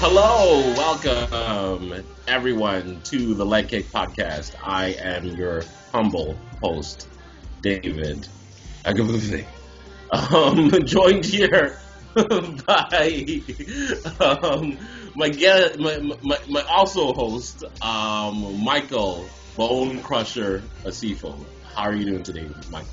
Hello, welcome everyone to the Leg Kick Podcast. I am your humble host, David Agabufe. Joined here by my also host, Michael Bone Crusher Asiffo. How are you doing today, Michael?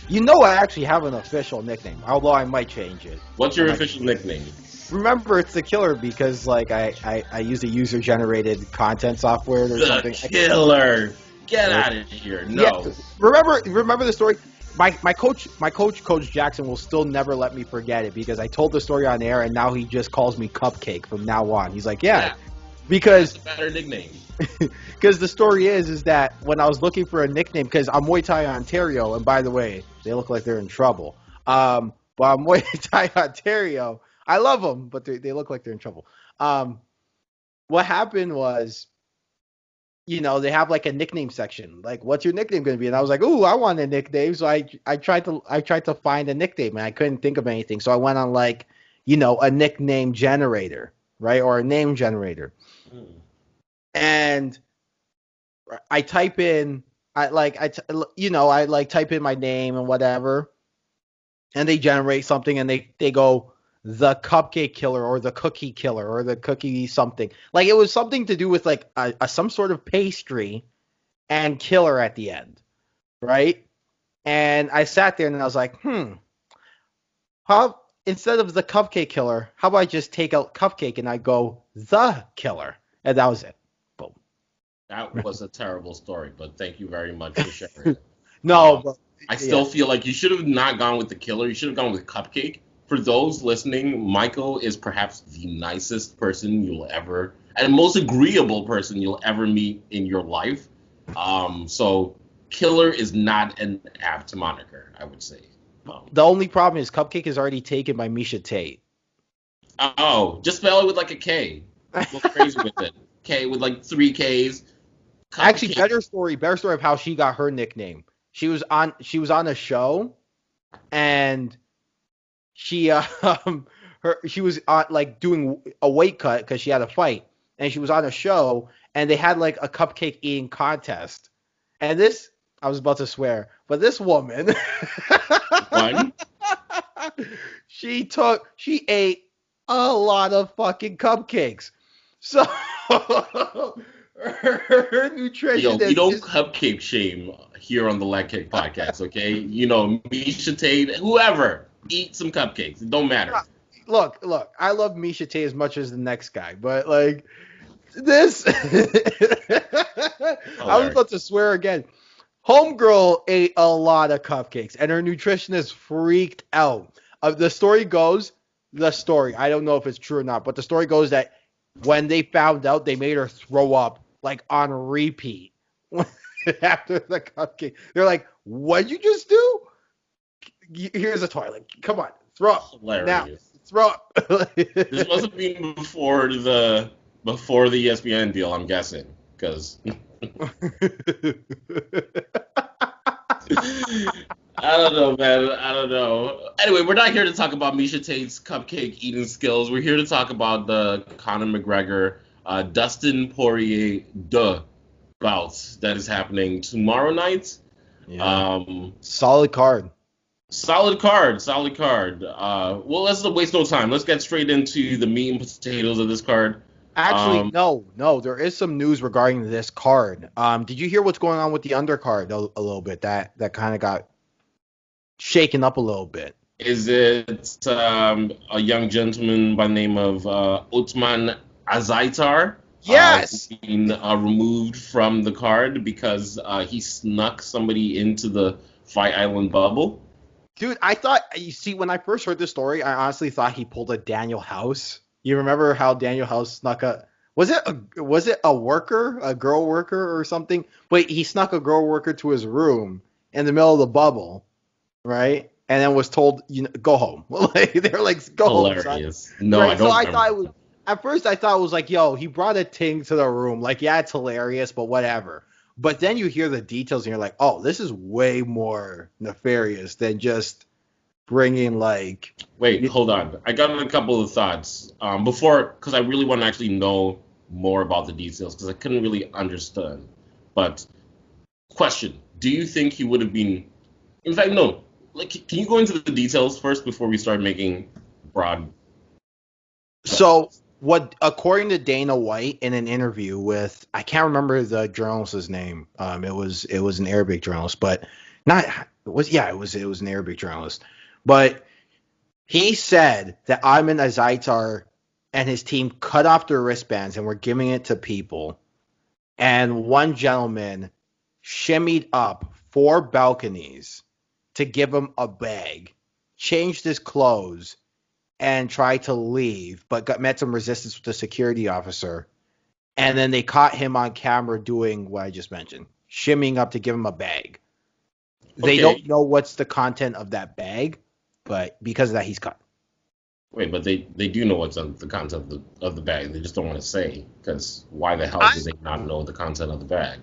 You know I actually have an official nickname, although I might change it. What's your official nickname? Remember, it's the Killer because like I use a user-generated content software or something. The Killer! Get out of here! No. Yeah, remember the story? My coach, Coach Jackson, will still never let me forget it because I told the story on air, and now he just calls me Cupcake from now on. He's like, yeah. Because that's a better nickname. Because the story is that when I was looking for a nickname, because I'm Muay Thai Ontario, and by the way, they look like they're in trouble. But I'm Muay Thai Ontario. I love them, but they look like they're in trouble. What happened was, they have like a nickname section. Like, what's your nickname going to be? And I was like, ooh, I want a nickname. So I tried to find a nickname, and I couldn't think of anything. So I went on like, a nickname generator, right, or a name generator. And I type in, type in my name and whatever, and they generate something, and they go the Cupcake Killer or the Cookie Killer or the Cookie something. Like it was something to do with like some sort of pastry and killer at the end, right? And I sat there and I was like, how instead of the Cupcake Killer, how about I just take out Cupcake and I go the Killer, and that was it. That was a terrible story, but thank you very much for sharing it. But I still feel like you should have not gone with the Killer. You should have gone with Cupcake. For those listening, Michael is perhaps the nicest person you'll ever, and most agreeable person you'll ever meet in your life. So Killer is not an apt moniker, I would say. The only problem is Cupcake is already taken by Misha Tate. Oh, just spell it with like a K. Go crazy with it. K with like 3 Ks. Cupcake. Actually, better story of how she got her nickname. She was on a show, and she was like doing a weight cut because she had a fight, and she was on a show, and they had like a cupcake eating contest. And this, I was about to swear, but this woman, what? she ate a lot of fucking cupcakes. So her nutrition. Yo, we don't cupcake shame here on the Leg Kick Podcast, okay? Misha Tate, whoever, eat some cupcakes. It don't matter. Look, I love Misha Tate as much as the next guy, but like this, I was about to swear again. Homegirl ate a lot of cupcakes, and her nutritionist freaked out. The story goes, I don't know if it's true or not, but the story goes that when they found out, they made her throw up like on repeat after the cupcake. They're like, "What'd you just do? Here's a toy. Like, come on, throw up. Hilarious. Now, throw up." This must have been before the ESPN deal, I'm guessing, because I don't know, man. I don't know. Anyway, we're not here to talk about Misha Tate's cupcake eating skills. We're here to talk about the Conor McGregor, Dustin Poirier bout that is happening tomorrow night. Yeah. Solid card. Well, let's waste no time. Let's get straight into the meat and potatoes of this card. Actually, no. There is some news regarding this card. Did you hear what's going on with the undercard a little bit? That kind of got shaken up a little bit. Is it a young gentleman by the name of Ottman Azaitar? Yes. Being removed from the card because he snuck somebody into the Fight Island bubble. Dude, I thought, when I first heard this story, I honestly thought he pulled a Daniel House. You remember how Daniel House snuck was it a worker, a girl worker or something? But he snuck a girl worker to his room in the middle of the bubble, right? And then was told, go home. They're like, go Hilarious. home. No, right? I don't. So I thought it was, at first I thought it was like, yo, he brought a ting to the room. Like, yeah, it's hilarious, but whatever. But then you hear the details and you're like, oh, this is way more nefarious than just bringing like. Wait, hold on. I got a couple of thoughts before, because I really want to actually know more about the details, because I couldn't really understand. But question: do you think he would have been? In fact, no. Like, can you go into the details first before we start making broad? So what, according to Dana White in an interview with, I can't remember the journalist's name. It was an Arabic journalist, but not it was an Arabic journalist, but he said that Ottman Azaitar and his team cut off their wristbands and were giving it to people, and one gentleman shimmied up 4 balconies to give him a bag, changed his clothes, and tried to leave, but met some resistance with the security officer. And then they caught him on camera doing what I just mentioned, shimmying up to give him a bag. They don't know what's the content of that bag, but because of that, he's cut. Wait, but they do know what's on the content of the bag. They just don't want to say, because why the hell do they not know the content of the bag?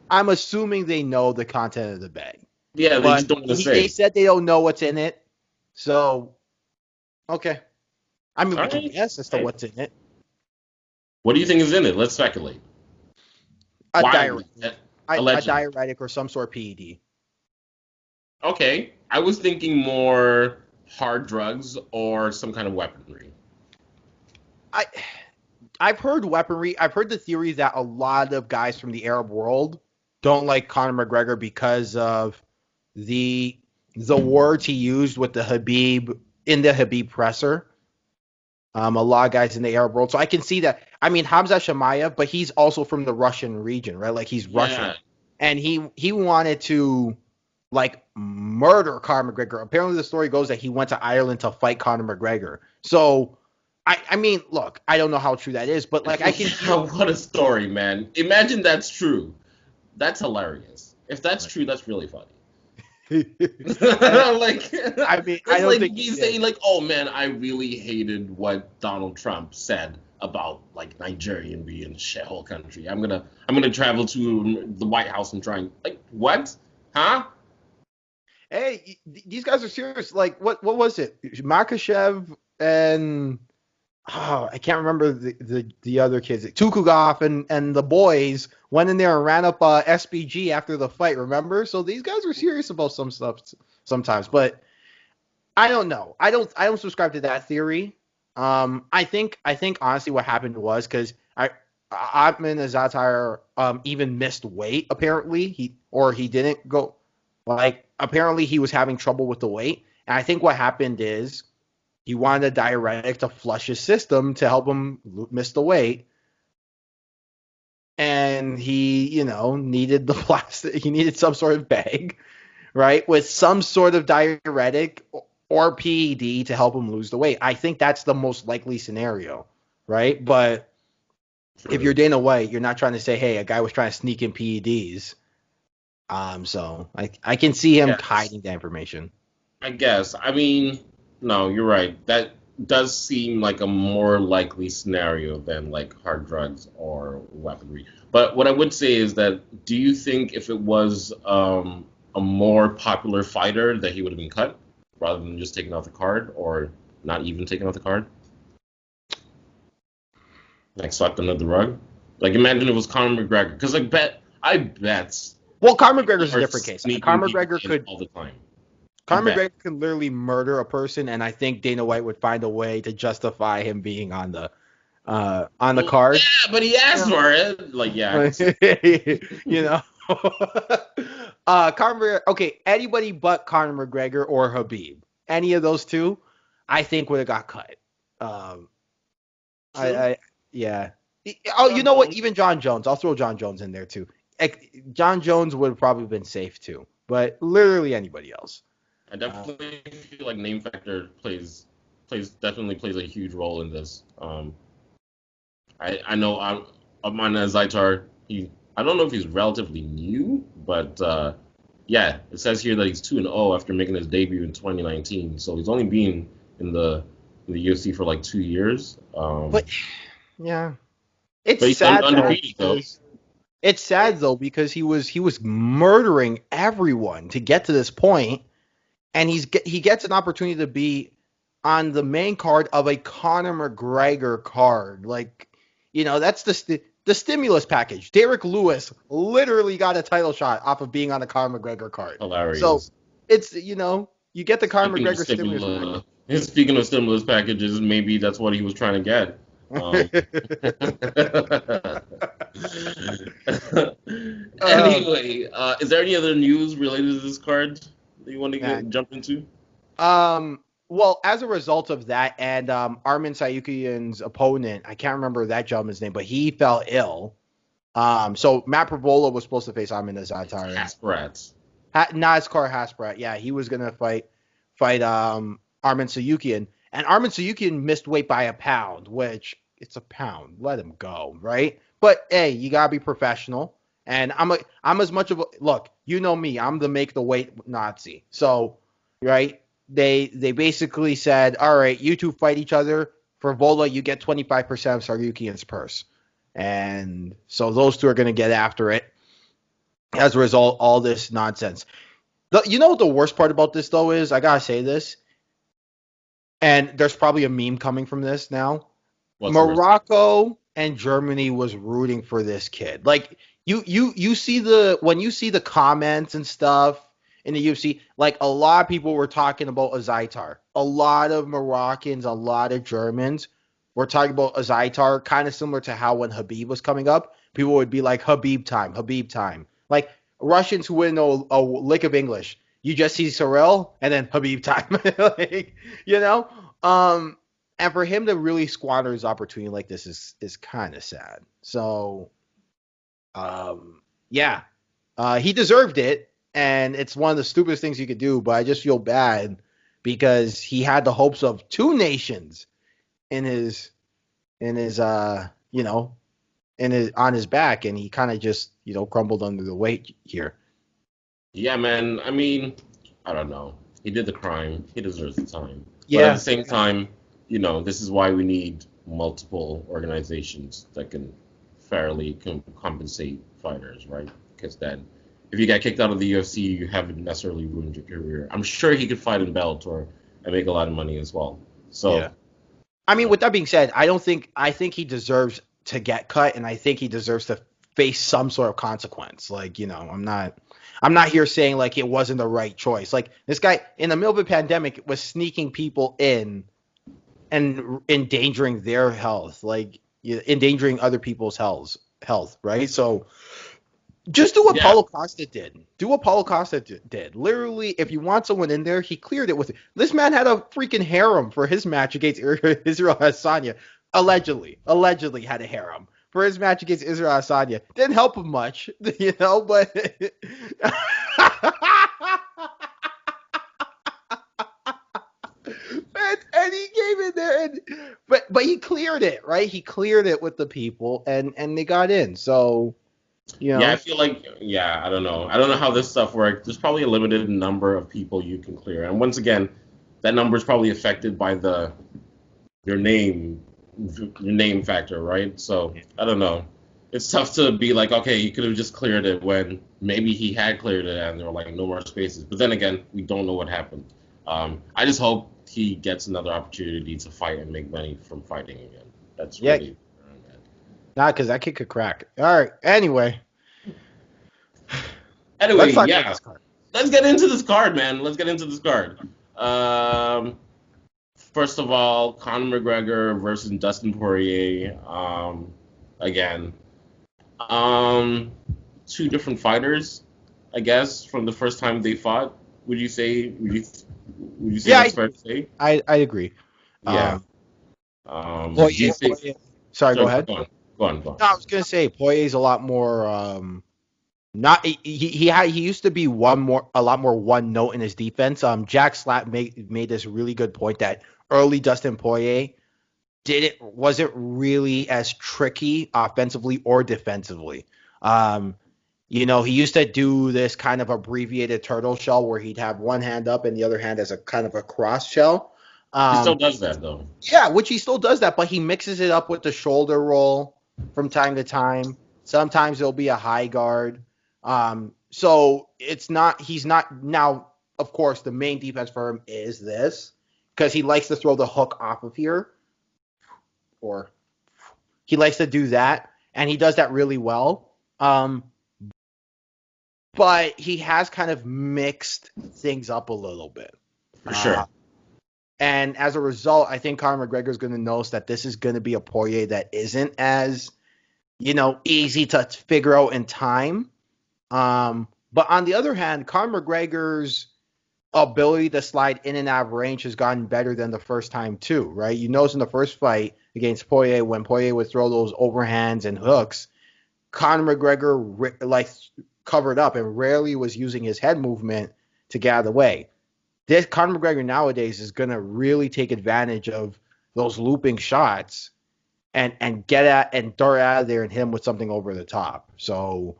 I'm assuming they know the content of the bag. Yeah, they just don't want to say. They said they don't know what's in it, so okay. I mean, we can guess as to what's in it. What do you think is in it? Let's speculate. A diuretic or some sort of PED. Okay, I was thinking more hard drugs or some kind of weaponry. I've heard weaponry. I've heard the theory that a lot of guys from the Arab world don't like Conor McGregor because of the words he used with the Habib presser. A lot of guys in the Arab world. So I can see that. I mean, Hamza Chimaev, but he's also from the Russian region, right? Like, he's Russian. And he wanted to, like, murder Conor McGregor. Apparently the story goes that he went to Ireland to fight Conor McGregor. So, I mean, look, I don't know how true that is, but, like, I can... What a story, man. Imagine that's true. That's hilarious. If that's true, that's really funny. Like, I mean, I don't think he's saying like, "Oh man, I really hated what Donald Trump said about like Nigeria being a shithole country. I'm gonna travel to the White House and try and like what? Huh? Hey, these guys are serious. Like, what was it? Makachev and I can't remember the other kids. Tukugov and the boys went in there and ran up SBG after the fight, remember? So these guys are serious about some stuff sometimes, but I don't know. I don't subscribe to that theory. I think honestly what happened was because Ottman Azaitar even missed weight apparently. He didn't go, like, apparently he was having trouble with the weight. And I think what happened is he wanted a diuretic to flush his system to help him miss the weight. And he, needed the plastic. He needed some sort of bag, right, with some sort of diuretic or PED to help him lose the weight. I think that's the most likely scenario, right? But if you're Dana White, you're not trying to say, hey, a guy was trying to sneak in PEDs. So I can see him hiding that information. I guess. I mean, no, you're right. That does seem like a more likely scenario than like hard drugs or weaponry. But what I would say is that, do you think if it was a more popular fighter that he would have been cut rather than just taken off the card, or not even taken off the card? Like swept under the rug? Like, imagine it was Conor McGregor. Because I bet. Well, Conor McGregor's a different case. Conor McGregor could all the time. Conor McGregor can literally murder a person, and I think Dana White would find a way to justify him being on the card. Yeah, but he asked for it. Like, yeah. Conor. Okay, anybody but Conor McGregor or Habib, any of those two, I think would have got cut. Yeah. Oh, you know what? Even John Jones. I'll throw John Jones in there too. John Jones would have probably been safe too, but literally anybody else. I definitely feel like name factor definitely plays a huge role in this. I know Ottman Azaitar. I don't know if he's relatively new, but yeah, it says here that he's 2-0 after making his debut in 2019. So he's only been in the UFC for like 2 years. But yeah, it's sad though. It's sad though because he was murdering everyone to get to this point. and he gets an opportunity to be on the main card of a Conor McGregor card. Like, that's the stimulus package. Derek Lewis literally got a title shot off of being on the Conor McGregor card. Hilarious. So it's, you get the Conor McGregor stimulus package. Speaking of stimulus packages, maybe that's what he was trying to get. Anyway, is there any other news related to this card that you want to jump into? Well, as a result of that, and Arman Tsarukyan's opponent, I can't remember that gentleman's name, but he fell ill. So Matt Pravola was supposed to face Ottman Azaitar. Nazcar Hasbrat. Yeah, he was gonna fight Arman Tsarukyan, and Arman Tsarukyan missed weight by a pound, which it's a pound. Let him go, right? But hey, you gotta be professional. And I'm as much of a look. You know me. I'm the make the weight Nazi. So, right. They basically said, all right, you two fight each other. For Vola, you get 25% of Tsarukyan's purse. And so those two are going to get after it. As a result, all this nonsense. You know what the worst part about this, though, is? I got to say this. And there's probably a meme coming from this now. Morocco and Germany was rooting for this kid. Like, you see when you see the comments and stuff in the UFC, like a lot of people were talking about Azaitar. A lot of Moroccans, a lot of Germans were talking about Azaitar, kind of similar to how when Khabib was coming up, people would be like, Khabib time. Like Russians who wouldn't know a lick of English. You just see Sorrel and then Khabib time. Like, and for him to really squander his opportunity like this is kind of sad. So, he deserved it. And it's one of the stupidest things you could do, but I just feel bad because he had the hopes of two nations on his back, and he kind of just, crumbled under the weight here. Yeah, man. I mean, I don't know. He did the crime. He deserves the time. Yeah. But at the same time, this is why we need multiple organizations that can fairly compensate fighters, right? Because then, if you got kicked out of the UFC, you haven't necessarily ruined your career. I'm sure he could fight in Bellator and make a lot of money as well. So, yeah. I mean, with that being said, I think he deserves to get cut, and I think he deserves to face some sort of consequence. Like, I'm not here saying like it wasn't the right choice. Like, this guy in the middle of a pandemic was sneaking people in and endangering their health, like endangering other people's health, right? So just do what Paulo Costa did. Do what Paulo Costa did. Literally, if you want someone in there, he cleared it with it. This man had a freaking harem for his match against Israel Adesanya. Allegedly had a harem for his match against Israel Adesanya. Didn't help him much, but and he came in there but he cleared it, right? He cleared it with the people and they got in. So Yeah, I feel like, I don't know. I don't know how this stuff works. There's probably a limited number of people you can clear. And once again, that number is probably affected by your name factor, right? So, I don't know. It's tough to be like, okay, he could have just cleared it when maybe he had cleared it and there were like no more spaces. But then again, we don't know what happened. I just hope he gets another opportunity to fight and make money from fighting again. That's really... Not because that kid could crack. All right. Anyway, let's get into this card, man. First of all, Conor McGregor versus Dustin Poirier. Again, two different fighters, I guess, from the first time they fought. Would you say? That's fair to say? I agree. Yeah. Poirier, sorry, go ahead. Go on. No, I was gonna say Poirier's a lot more. He used to be a lot more one note in his defense. Jack Slatt made this really good point that early Dustin Poirier wasn't really as tricky offensively or defensively. He used to do this kind of abbreviated turtle shell where he'd have one hand up and the other hand as a kind of a cross shell. He still does that though. Yeah, which he still does that, but he mixes it up with the shoulder roll from time to time. Sometimes there'll be a high guard. So he's not now of course, the main defense for him is this, because he likes to throw the hook off of here, or he likes to do that, and he does that really well. But he has kind of mixed things up a little bit. For sure. And as a result, I think Conor McGregor is going to notice that this is going to be a Poirier that isn't as, easy to figure out in time. But on the other hand, Conor McGregor's ability to slide in and out of range has gotten better than the first time too, right? You notice in the first fight against Poirier, when Poirier would throw those overhands and hooks, Conor McGregor covered up and rarely was using his head movement to get out of the way. This Conor McGregor nowadays is going to really take advantage of those looping shots and get at and dart out of there and hit him with something over the top. So,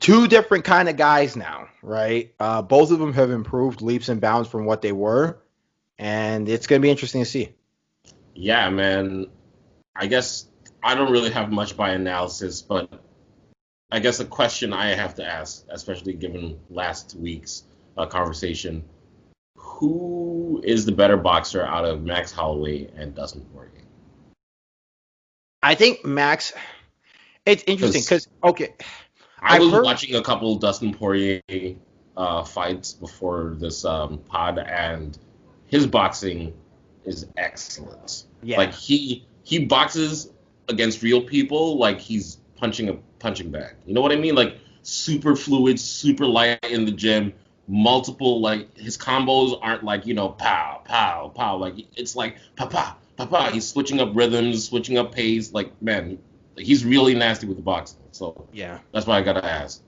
two different kind of guys now, right? Both of them have improved leaps and bounds from what they were, and it's going to be interesting to see. Yeah, man. I guess I don't really have much by analysis, but I guess a question I have to ask, especially given last week's conversation, who is the better boxer out of Max Holloway and Dustin Poirier? I think Max. It's interesting because I was watching a couple of Dustin Poirier fights before this pod, and his boxing is excellent. Yeah. Like he boxes against real people like he's punching a punching bag. You know what I mean? Like super fluid, super light in the gym. Multiple, like his combos aren't like, pow, pow, pow. Like it's like pa pa pa pa. He's switching up rhythms, switching up pace. Like, man, he's really nasty with the boxing. So yeah, that's why I gotta ask.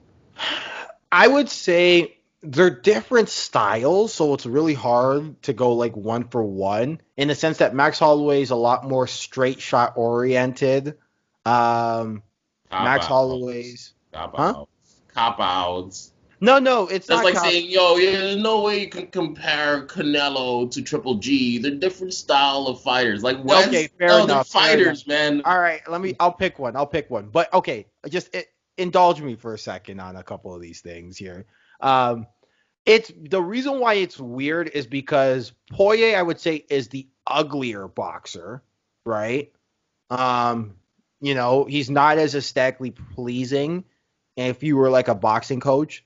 I would say they're different styles, so it's really hard to go like one for one in the sense that Max Holloway is a lot more straight shot oriented. Max Holloway's cop outs. No, it's That's not. Like saying, there's no way you can compare Canelo to Triple G. They're different style of fighters. Like, what? Okay, fair enough. They're fighters, man. All right, I'll pick one. But okay, indulge me for a second on a couple of these things here. It's the reason why it's weird is because Poirier, I would say, is the uglier boxer, right? He's not as aesthetically pleasing. If you were like a boxing coach.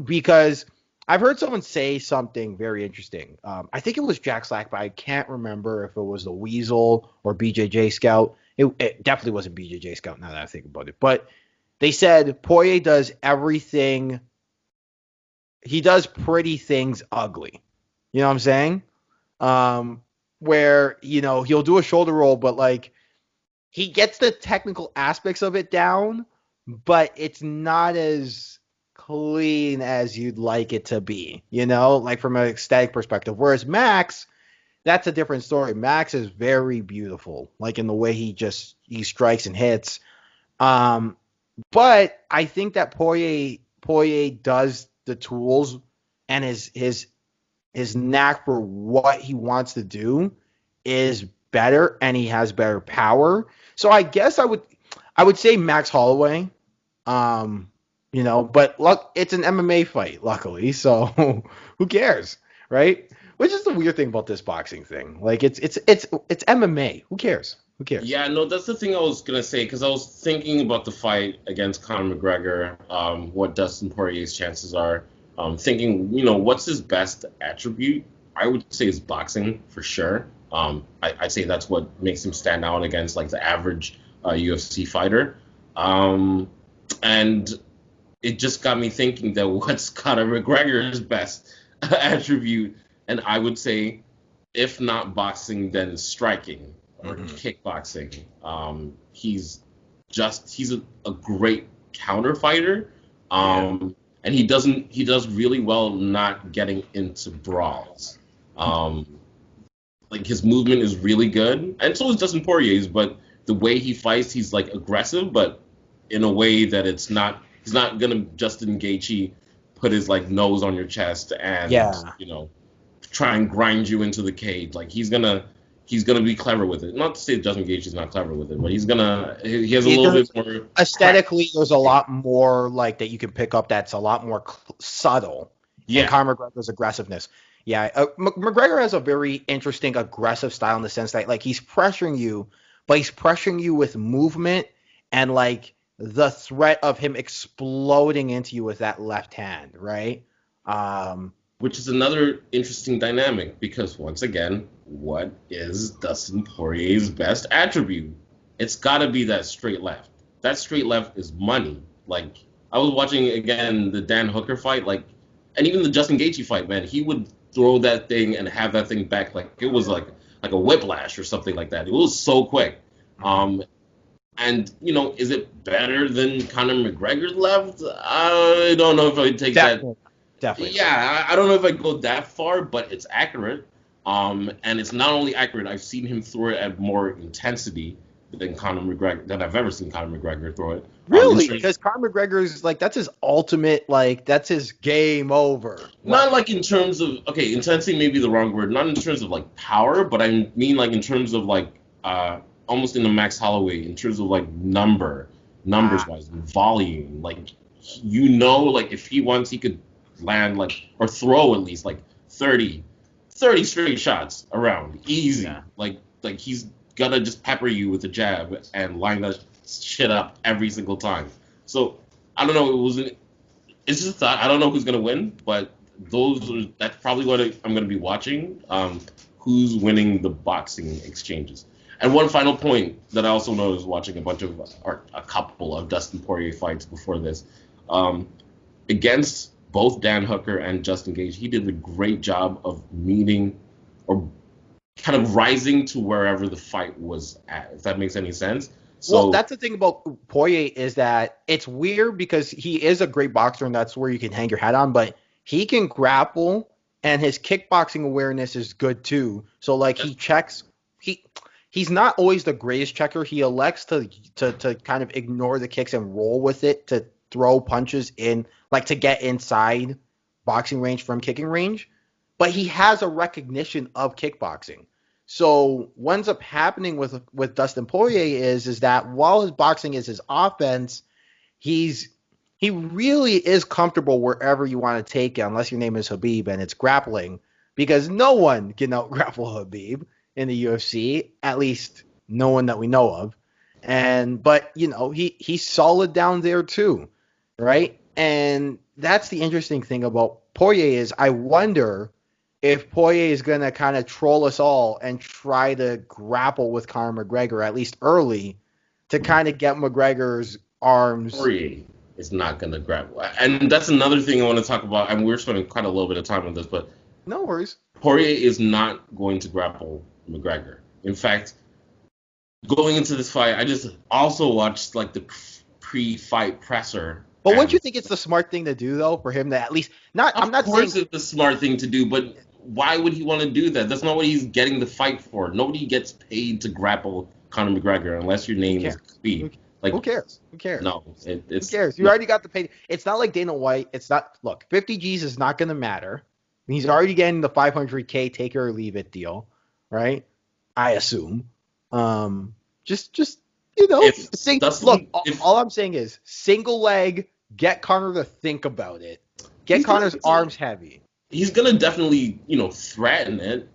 Because I've heard someone say something very interesting. I think it was Jack Slack, but I can't remember if it was the Weasel or BJJ Scout. It definitely wasn't BJJ Scout now that I think about it. But they said Poirier does everything. He does pretty things ugly. You know what I'm saying? Where, he'll do a shoulder roll, but like he gets the technical aspects of it down, but it's not as clean as you'd like it to be, like from an aesthetic perspective. Whereas Max, that's a different story. Max is very beautiful, like in the way he strikes and hits. But I think that Poirier does the tools and his knack for what he wants to do is better, and he has better power. So I guess I would say Max Holloway. But look, it's an MMA fight, luckily, so who cares, right? Which is the weird thing about this boxing thing. Like it's MMA. Who cares? Yeah, no, that's the thing I was gonna say, because I was thinking about the fight against Conor McGregor, what Dustin Poirier's chances are. Thinking, what's his best attribute? I would say his boxing for sure. I'd say that's what makes him stand out against like the average UFC fighter. And it just got me thinking that what's Conor McGregor's best attribute? And I would say, if not boxing, then striking or kickboxing. He's a great counter fighter. And he does really well not getting into brawls. Like his movement is really good, and so is Dustin Poirier's. But the way he fights, he's like aggressive, but in a way that he's not gonna Justin Gaethje put his like nose on your chest and try and grind you into the cage. Like he's gonna he's gonna be clever with it. Not to say Justin Gaethje's not clever with it, but he has a little bit more aesthetically. There's a lot more like that you can pick up. That's a lot more subtle in Conor McGregor's aggressiveness. Yeah, McGregor has a very interesting aggressive style in the sense that like he's pressuring you, but he's pressuring you with movement and like the threat of him exploding into you with that left hand, right? Which is another interesting dynamic because once again, what is Dustin Poirier's best attribute? It's got to be that straight left. That straight left is money. Like I was watching again the Dan Hooker fight, like, and even the Justin Gaethje fight, man. He would throw that thing and have that thing back like it was like a whiplash or something like that. It was so quick. And, you know, is it better than Conor McGregor's left? I don't know if I would take that. Definitely. Yeah, I don't know if I'd go that far, but it's accurate. And it's not only accurate, I've seen him throw it at more intensity than Conor McGregor, than I've ever seen Conor McGregor throw it. Really? Because Conor McGregor's, like, that's his ultimate, like, that's his game over. Not like in terms of, okay, intensity may be the wrong word. Not in terms of, like, power, but I mean, like, in terms of, like, almost in the Max Holloway, in terms of like numbers-wise, and volume. Like, you know, like if he wants, he could land like or throw at least like 30 straight shots around easy. Yeah. Like he's gonna just pepper you with a jab and line that shit up every single time. So I don't know. It's just a thought. I don't know who's gonna win, but that's probably what I'm gonna be watching. Who's winning the boxing exchanges? And one final point that I also noticed watching a couple of Dustin Poirier fights before this, against both Dan Hooker and Justin Gaethje, he did a great job of meeting or kind of rising to wherever the fight was at, if that makes any sense. So, well, that's the thing about Poirier is that it's weird because he is a great boxer and that's where you can hang your hat on, but he can grapple and his kickboxing awareness is good too. So like he checks He's not always the greatest checker. He elects to kind of ignore the kicks and roll with it to throw punches in, like to get inside boxing range from kicking range. But he has a recognition of kickboxing. So what ends up happening with Dustin Poirier is that while his boxing is his offense, he really is comfortable wherever you want to take it, unless your name is Khabib and it's grappling, because no one can out-grapple Khabib in the UFC, at least no one that we know of. But you know, he's solid down there too, right? And that's the interesting thing about Poirier is I wonder if Poirier is going to kind of troll us all and try to grapple with Conor McGregor, at least early, to kind of get McGregor's arms. Poirier is not going to grapple. And that's another thing I want to talk about, and we're spending quite a little bit of time on this, but no worries. Poirier is not going to grapple McGregor. In fact, going into this fight, I just also watched like the pre-fight presser. But wouldn't you think it's the smart thing to do though, for him to at least not? I'm not saying of course it's the smart thing to do, but why would he want to do that? That's not what he's getting the fight for. Nobody gets paid to grapple Conor McGregor unless your name is Khabib. Like, who cares? Who cares? No, who cares? You already got the pay. It's not like Dana White. It's not. Look, 50 G's is not going to matter. He's already getting the 500K take it or leave it deal, right? I assume. Just you know, all I'm saying is single leg. Get Conor to think about it. Get Conor's arms heavy. He's gonna definitely, you know, threaten it.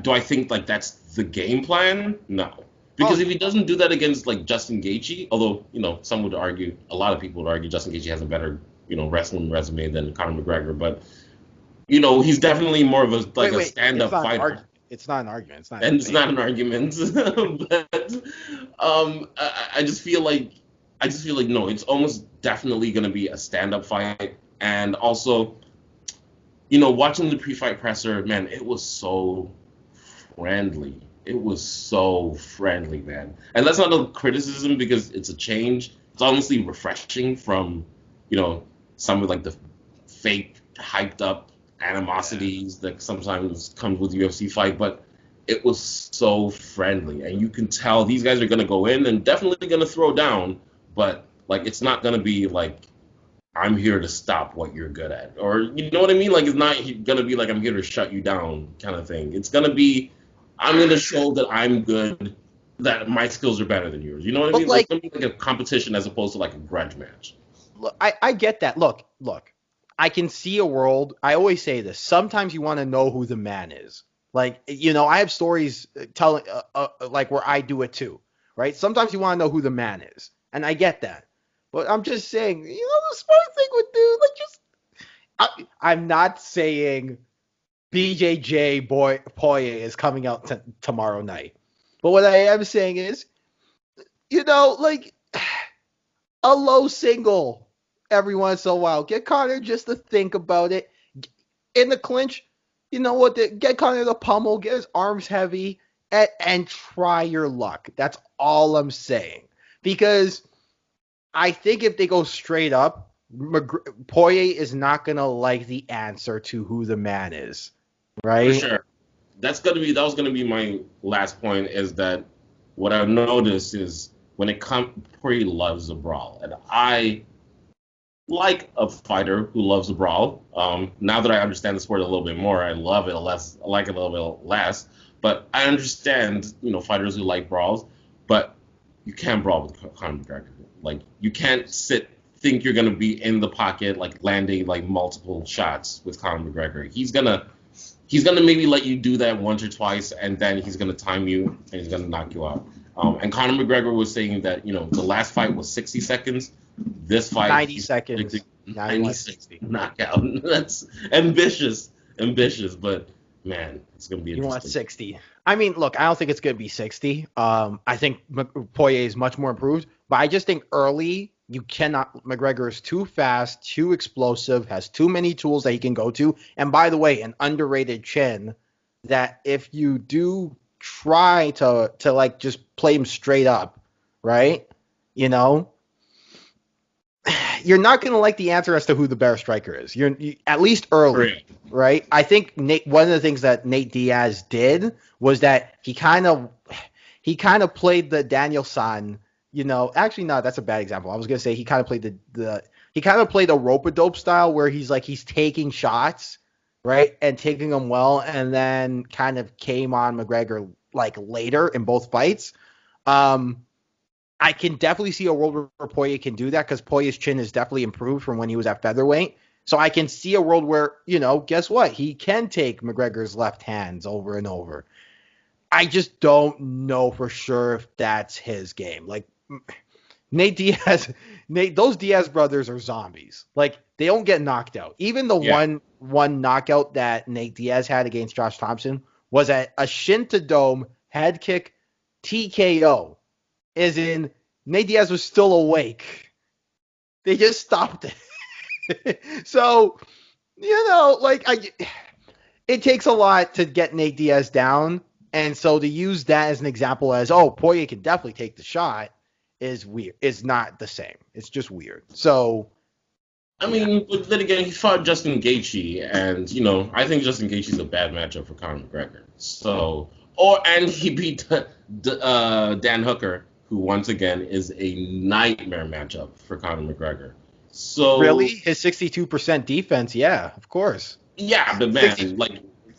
Do I think like that's the game plan? No. Because if he doesn't do that against like Justin Gaethje, although, you know, some would argue, a lot of people would argue Justin Gaethje has a better, you know, wrestling resume than Conor McGregor, but you know, he's definitely more of a stand-up fighter. It's not an argument. It's not an argument. But I just feel like no, it's almost definitely going to be a stand-up fight. And also, you know, watching the pre-fight presser, man, it was so friendly. It was so friendly, man. And that's not a criticism because it's a change. It's honestly refreshing from, you know, some of like the fake, hyped up animosities that sometimes comes with UFC fight, but it was so friendly, and you can tell these guys are going to go in and definitely going to throw down, but like it's not going to be like I'm here to stop what you're good at, or you know what I mean, like it's not going to be like I'm here to shut you down kind of thing. It's going to be I'm gonna show that I'm good, that my skills are better than yours. You know what I But mean? Like, like, it's gonna be like a competition as opposed to like a grudge match. look, I get that. Look. I can see a world. I always say this. Sometimes you want to know who the man is. Like, I have stories telling, like where I do it too, right? Sometimes you want to know who the man is, and I get that. But I'm just saying, the smart thing would do, like, I'm not saying BJJ Poirier is coming out tomorrow night, but what I am saying is, like a low single every once in a while. Get Connor just to think about it. In the clinch, you know what? Get Connor the pummel, get his arms heavy, and try your luck. That's all I'm saying. Because I think if they go straight up, Poirier is not going to like the answer to who the man is. For Right? sure. That was gonna be my last point, is that what I've noticed is when it comes, Poirier loves a brawl, and I like a fighter who loves a brawl. Now that I understand the sport a little bit more, I love it less. I like it a little bit less. But I understand, fighters who like brawls. But you can't brawl with Conor McGregor. Like, you can't think you're gonna be in the pocket, like landing like multiple shots with Conor McGregor. He's gonna maybe let you do that once or twice, and then he's gonna time you and he's gonna knock you out. And Conor McGregor was saying that the last fight was 60 seconds. This fight, 90 he's seconds. predicting Now he wants 96 60. knockout. That's ambitious, but man, it's gonna be He wants interesting. 60. I mean, look, I don't think it's going to be 60. I think Poirier is much more improved, but I just think early you cannot. McGregor is too fast, too explosive, has too many tools that he can go to. And by the way, an underrated chin that if you do try to like just play him straight up, right? You know, you're not going to like the answer as to who the better striker is. At least early, right? I think one of the things that Nate Diaz did was that he kind of played the Danielson. Actually, no, that's a bad example. I was going to say he kind of played he kind of played a rope-a-dope style where he's taking shots, right, and taking them well, and then kind of came on McGregor like later in both fights. I can definitely see a world where Poirier can do that because Poirier's chin is definitely improved from when he was at featherweight. So I can see a world where, guess what? He can take McGregor's left hands over and over. I just don't know for sure if that's his game. Like, those Diaz brothers are zombies. Like, they don't get knocked out. Even the one knockout that Nate Diaz had against Josh Thompson was a shin to dome head kick TKO. As in, Nate Diaz was still awake. They just stopped it. So, it takes a lot to get Nate Diaz down. And so to use that as an example as, Poirier can definitely take the shot is weird. It's not the same. It's just weird. So, I mean, but then again, he fought Justin Gaethje, and I think Justin Gaethje's a bad matchup for Conor McGregor. So, and he beat Dan Hooker, who once again is a nightmare matchup for Conor McGregor. So really, his 62% defense, yeah, of course. yeah, but 60 man, like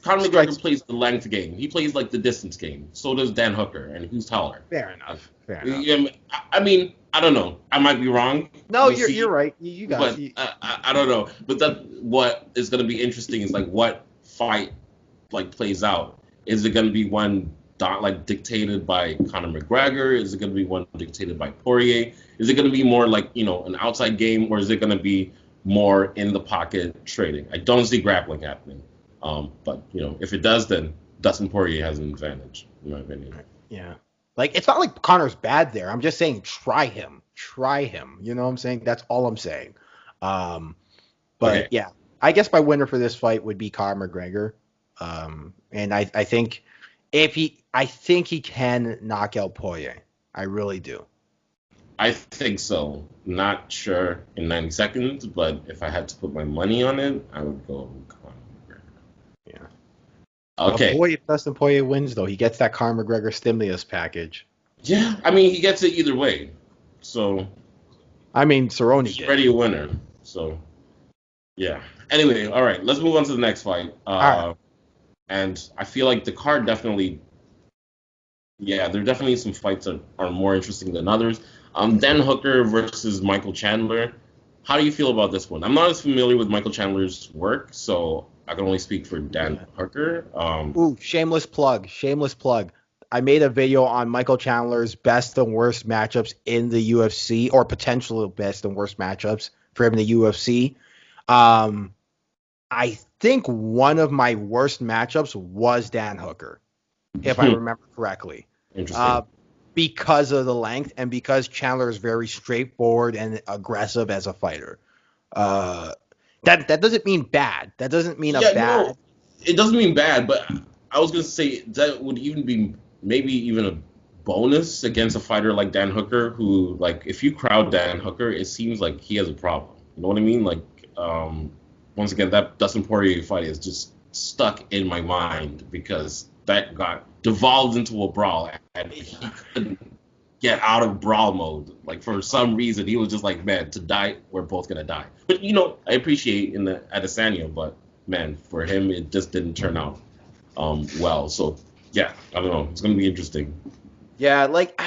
Conor strikes. McGregor plays the length game. He plays like the distance game. So does Dan Hooker, and who's taller? Fair enough. I mean, I don't know. I might be wrong. No, We'll you're see. right. You got But it. I don't know. But what is going to be interesting is like what fight like plays out. Is it going to be one dictated by Conor McGregor? Is it going to be one dictated by Poirier? Is it going to be more like an outside game, or is it going to be more in the pocket trading? I don't see grappling happening. But if it does, then Dustin Poirier has an advantage, in my opinion. Yeah. Like, it's not like Connor's bad there. I'm just saying try him. Try him. You know what I'm saying? That's all I'm saying. But Okay. yeah, I guess my winner for this fight would be Conor McGregor. And I think I think he can knock out Poirier. I really do. I think so. Not sure in 90 seconds, but if I had to put my money on it, I would go with Conor McGregor. Yeah. Okay. Boy, if Dustin Poirier wins, though, he gets that Conor McGregor stimulus package. Yeah, I mean, he gets it either way. So I mean, Cerrone he's did. already a winner. So, yeah. Anyway, all right, let's move on to the next fight. All right. And I feel like the card definitely Yeah, there are definitely some fights that are more interesting than others. Dan Hooker versus Michael Chandler. How do you feel about this one? I'm not as familiar with Michael Chandler's work, so I can only speak for Dan Yeah. Hooker. Ooh, shameless plug. Shameless plug. I made a video on Michael Chandler's best and worst matchups in the UFC, or potential best and worst matchups for him in the UFC. Um, I think one of my worst matchups was Dan Hooker, if I remember correctly. Interesting. Uh, because of the length and because Chandler is very straightforward and aggressive as a fighter. Uh, that doesn't mean bad. That doesn't mean a Yeah, bad. no, it doesn't mean bad, but I was gonna say that would even be maybe even a bonus against a fighter like Dan Hooker, who like if you crowd Dan Hooker, it seems like he has a problem. You know what I mean? Like, once again, that Dustin Poirier fight is just stuck in my mind because that got devolved into a brawl, and he couldn't get out of brawl mode. Like for some reason, he was just like, man, to die, we're both gonna die. But I appreciate in the Adesanya, but man, for him, it just didn't turn out well. So yeah, I don't know. It's gonna be interesting. Yeah, like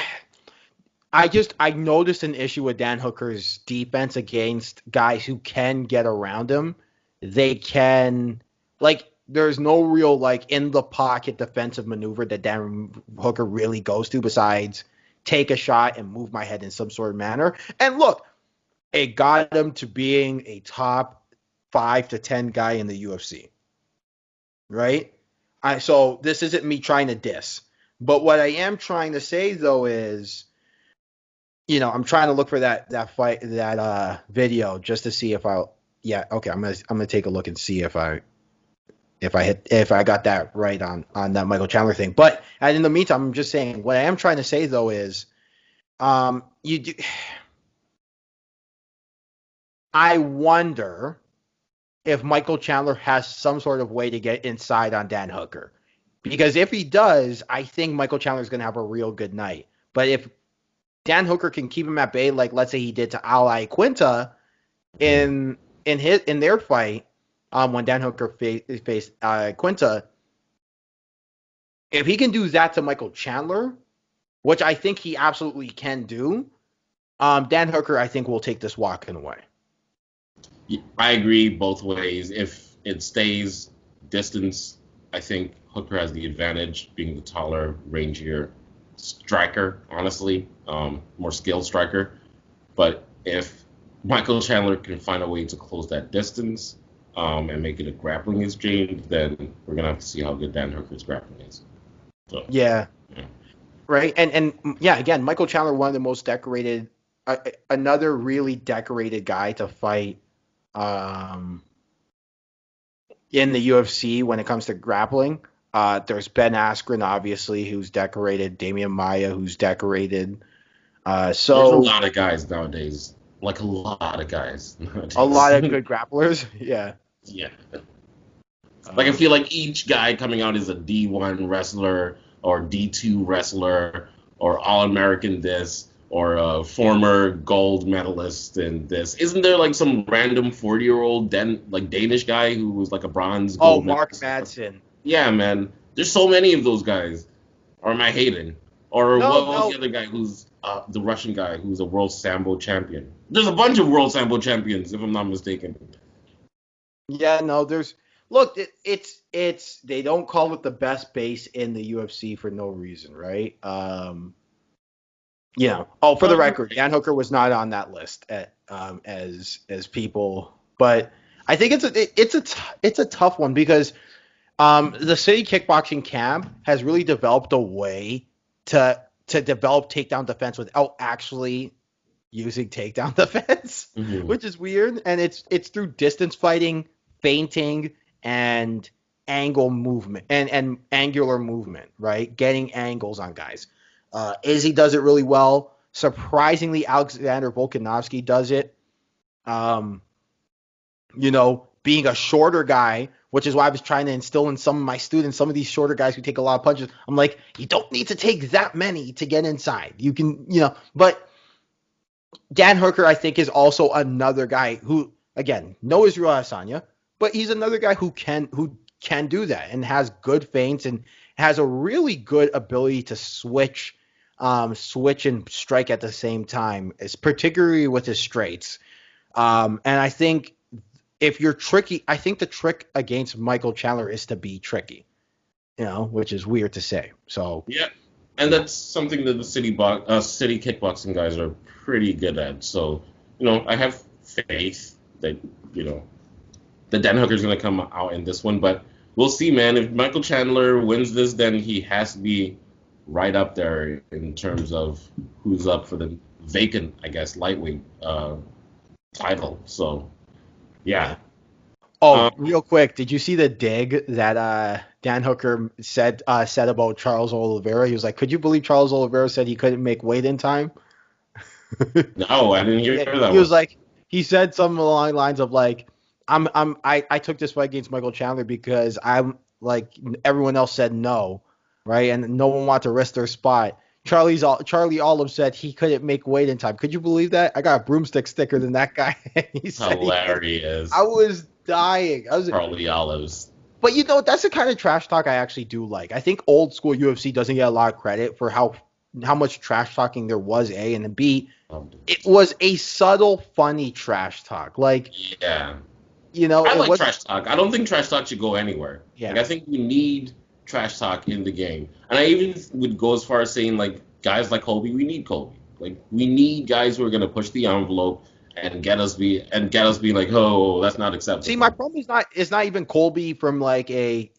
I noticed an issue with Dan Hooker's defense against guys who can get around him. They can there's no real like in the pocket defensive maneuver that Dan Hooker really goes to besides take a shot and move my head in some sort of manner. And look, it got him to being a top 5 to 10 guy in the UFC, right? So this isn't me trying to diss, but what I am trying to say though is, I'm trying to look for that video just to see if I'll. Yeah, okay. I'm gonna take a look and see if I got that right on that Michael Chandler thing. But and in the meantime, I'm just saying what I am trying to say though is, you do. I wonder if Michael Chandler has some sort of way to get inside on Dan Hooker, because if he does, I think Michael Chandler is gonna have a real good night. But if Dan Hooker can keep him at bay, like let's say he did to Ali Quinta in their fight, when Dan Hooker faced Quinta, if he can do that to Michael Chandler, which I think he absolutely can do, Dan Hooker I think will take this walking away. I agree both ways. If it stays distance, I think Hooker has the advantage, being the taller, rangier striker. Honestly, more skilled striker. But if Michael Chandler can find a way to close that distance, and make it a grappling exchange, then we're gonna have to see how good Dan Hooker's grappling is. So Yeah, yeah. right. And yeah, again, Michael Chandler, one of the most decorated, another really decorated guy to fight um, in the UFC when it comes to grappling. There's Ben Askren, obviously, who's decorated. Damian Maia, who's decorated. There's a So lot of guys nowadays, like a lot of guys a nowadays. lot of good grapplers. Yeah. Yeah. Like I Um, feel like each guy coming out is a D1 wrestler or D2 wrestler or All American this or a former gold medalist in this. Isn't there like some random 40-year-old Danish guy who was like a bronze oh, gold Mark medalist? Madsen. Yeah, man. There's so many of those guys. Or am I hating? Or No, what was the no. other guy who's the Russian guy who's a world sambo champion? There's a bunch of world sambo champions, if I'm not mistaken. Yeah, no. Look. It's they don't call it the best base in the UFC for no reason, right? Oh, for the You're record, right. Dan Hooker was not on that list as people, but I think it's a tough one because the city kickboxing camp has really developed a way to develop takedown defense without actually using takedown defense, Mhm. which is weird. And it's through distance fighting, feinting, and angle movement and angular movement, right? Getting angles on guys. Izzy does it really well. Surprisingly, Alexander Volkanovski does it. Um, being a shorter guy, which is why I was trying to instill in some of my students, some of these shorter guys who take a lot of punches. I'm like, you don't need to take that many to get inside. You can, but Dan Hooker, I think, is also another guy who, again, no Israel Adesanya, but he's another guy who can do that and has good feints and has a really good ability to switch and strike at the same time, particularly with his straights. And I think if you're tricky, I think the trick against Michael Chandler is to be tricky, which is weird to say. So yeah, and that's something that the city kickboxing guys are pretty good at. So I have faith that that Dan Hooker's going to come out in this one, but we'll see, man. If Michael Chandler wins this, then he has to be right up there in terms of who's up for the vacant, I guess, lightweight title. So, yeah. Oh, real quick, did you see the dig that Dan Hooker said about Charles Oliveira? He was like, "Could you believe Charles Oliveira said he couldn't make weight in time?" No, I didn't hear that. He was like, he said something along the lines of like, I took this fight against Michael Chandler because I'm like everyone else said no, right? And no one wanted to risk their spot. Charlie Olive said he couldn't make weight in time. Could you believe that? I got a broomstick sticker than that guy. He said hilarious. I was dying. Charlie Olives. But that's the kind of trash talk I actually do like. I think old school UFC doesn't get a lot of credit for how much trash talking there was, A, and B, it was a subtle, funny trash talk. Like, yeah. I like trash talk. I don't think trash talk should go anywhere. Yeah. Like, I think we need trash talk in the game. And I even would go as far as saying, like, guys like Colby, we need Colby. Like, we need guys who are going to push the envelope and get us being like, oh, that's not acceptable. See, my problem is not even Colby from like a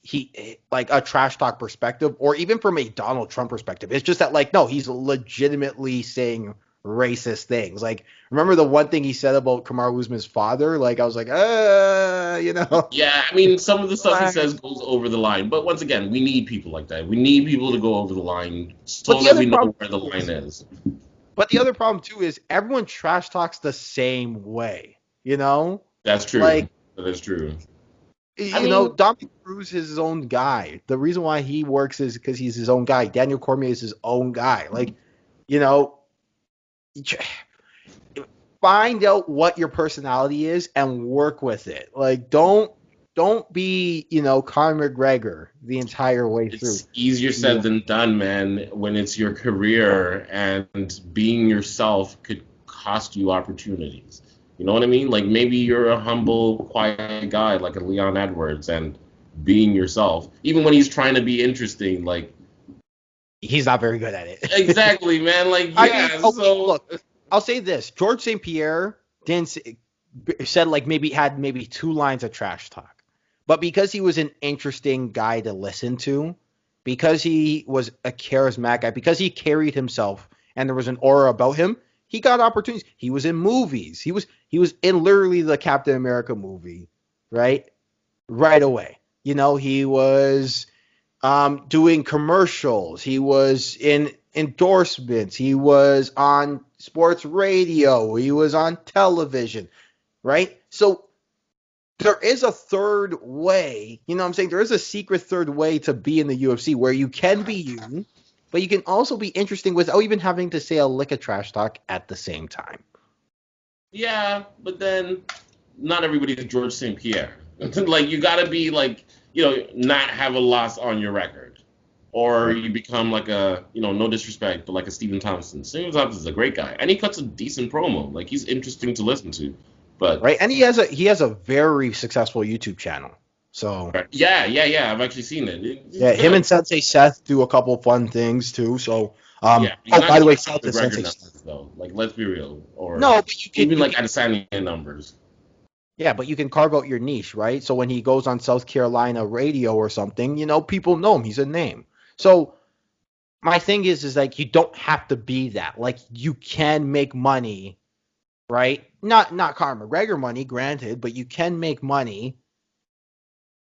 trash talk perspective or even from a Donald Trump perspective. It's just that like, no, he's legitimately saying racist things. Like, remember the one thing he said about Kamaru Usman's father? Like, I was like, Yeah, I mean, some of the stuff he says goes over the line. But once again, we need people like that. We need people to go over the line so that we know where the line is. But the other problem, too, is everyone trash talks the same way, That's true. Like, that is true. Dominic Cruz is his own guy. The reason why he works is because he's his own guy. Daniel Cormier is his own guy. Like, find out what your personality is and work with it. Like, don't be, Conor McGregor the entire way through. It's easier said than done, man, when it's your career and being yourself could cost you opportunities. You know what I mean? Like, maybe you're a humble, quiet guy like a Leon Edwards, and being yourself, even when he's trying to be interesting, like, he's not very good at it. Exactly, man. Like, yeah, look, I'll say this. George St. Pierre said like maybe 2 lines of trash talk. But because he was an interesting guy to listen to, because he was a charismatic guy, because he carried himself and there was an aura about him, he got opportunities. He was in movies. He was in literally the Captain America movie, right? Right away. He was doing commercials. He was in endorsements. He was on sports radio. He was on television, right? So there is a third way, I'm saying? There is a secret third way to be in the UFC where you can be you, but you can also be interesting without even having to say a lick of trash talk at the same time. Yeah, but then not everybody is George St. Pierre. Like, you got to be like, not have a loss on your record. Or you become like a, no disrespect, but like a Stephen Thompson. Stephen Thompson's a great guy. And he cuts a decent promo. Like, he's interesting to listen to. But right, and he has a very successful YouTube channel. So yeah, I've actually seen it. Him and Sensei Seth do a couple fun things too. So by the way, Seth is Sensei Seth, though. Like, let's be real. Or no, but you can even like Adesanya numbers. Yeah, but you can carve out your niche, right? So when he goes on South Carolina radio or something, people know him. He's a name. So my thing is like, you don't have to be that. Like, you can make money. Right? Not Conor McGregor money, granted, but you can make money,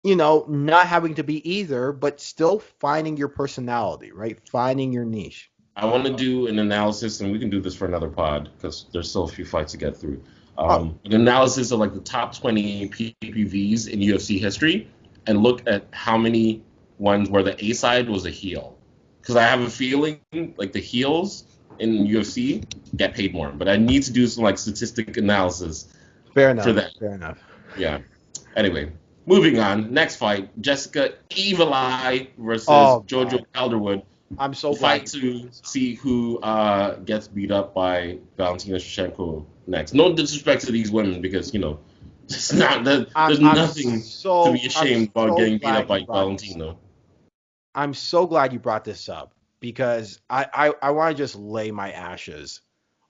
not having to be either, but still finding your personality, right? Finding your niche. I want to do an analysis, and we can do this for another pod because there's still a few fights to get through. An analysis of like the top 20 PPVs in UFC history and look at how many ones where the A side was a heel. Because I have a feeling like the heels in UFC get paid more, but I need to do some like statistic analysis. Fair enough. For that. Fair enough. Yeah. Anyway, Moving on, next fight, Jessica Evil Eye versus Oh Jojo God, Calderwood. I'm so Fight glad you brought to this up. see who gets beat up by Valentina Shevchenko next. No disrespect to these women because it's not that I'm there's I'm nothing to be so I'm ashamed about so getting beat up glad you by brought this up. Valentina. I'm so glad you brought this up because I want to just lay my ashes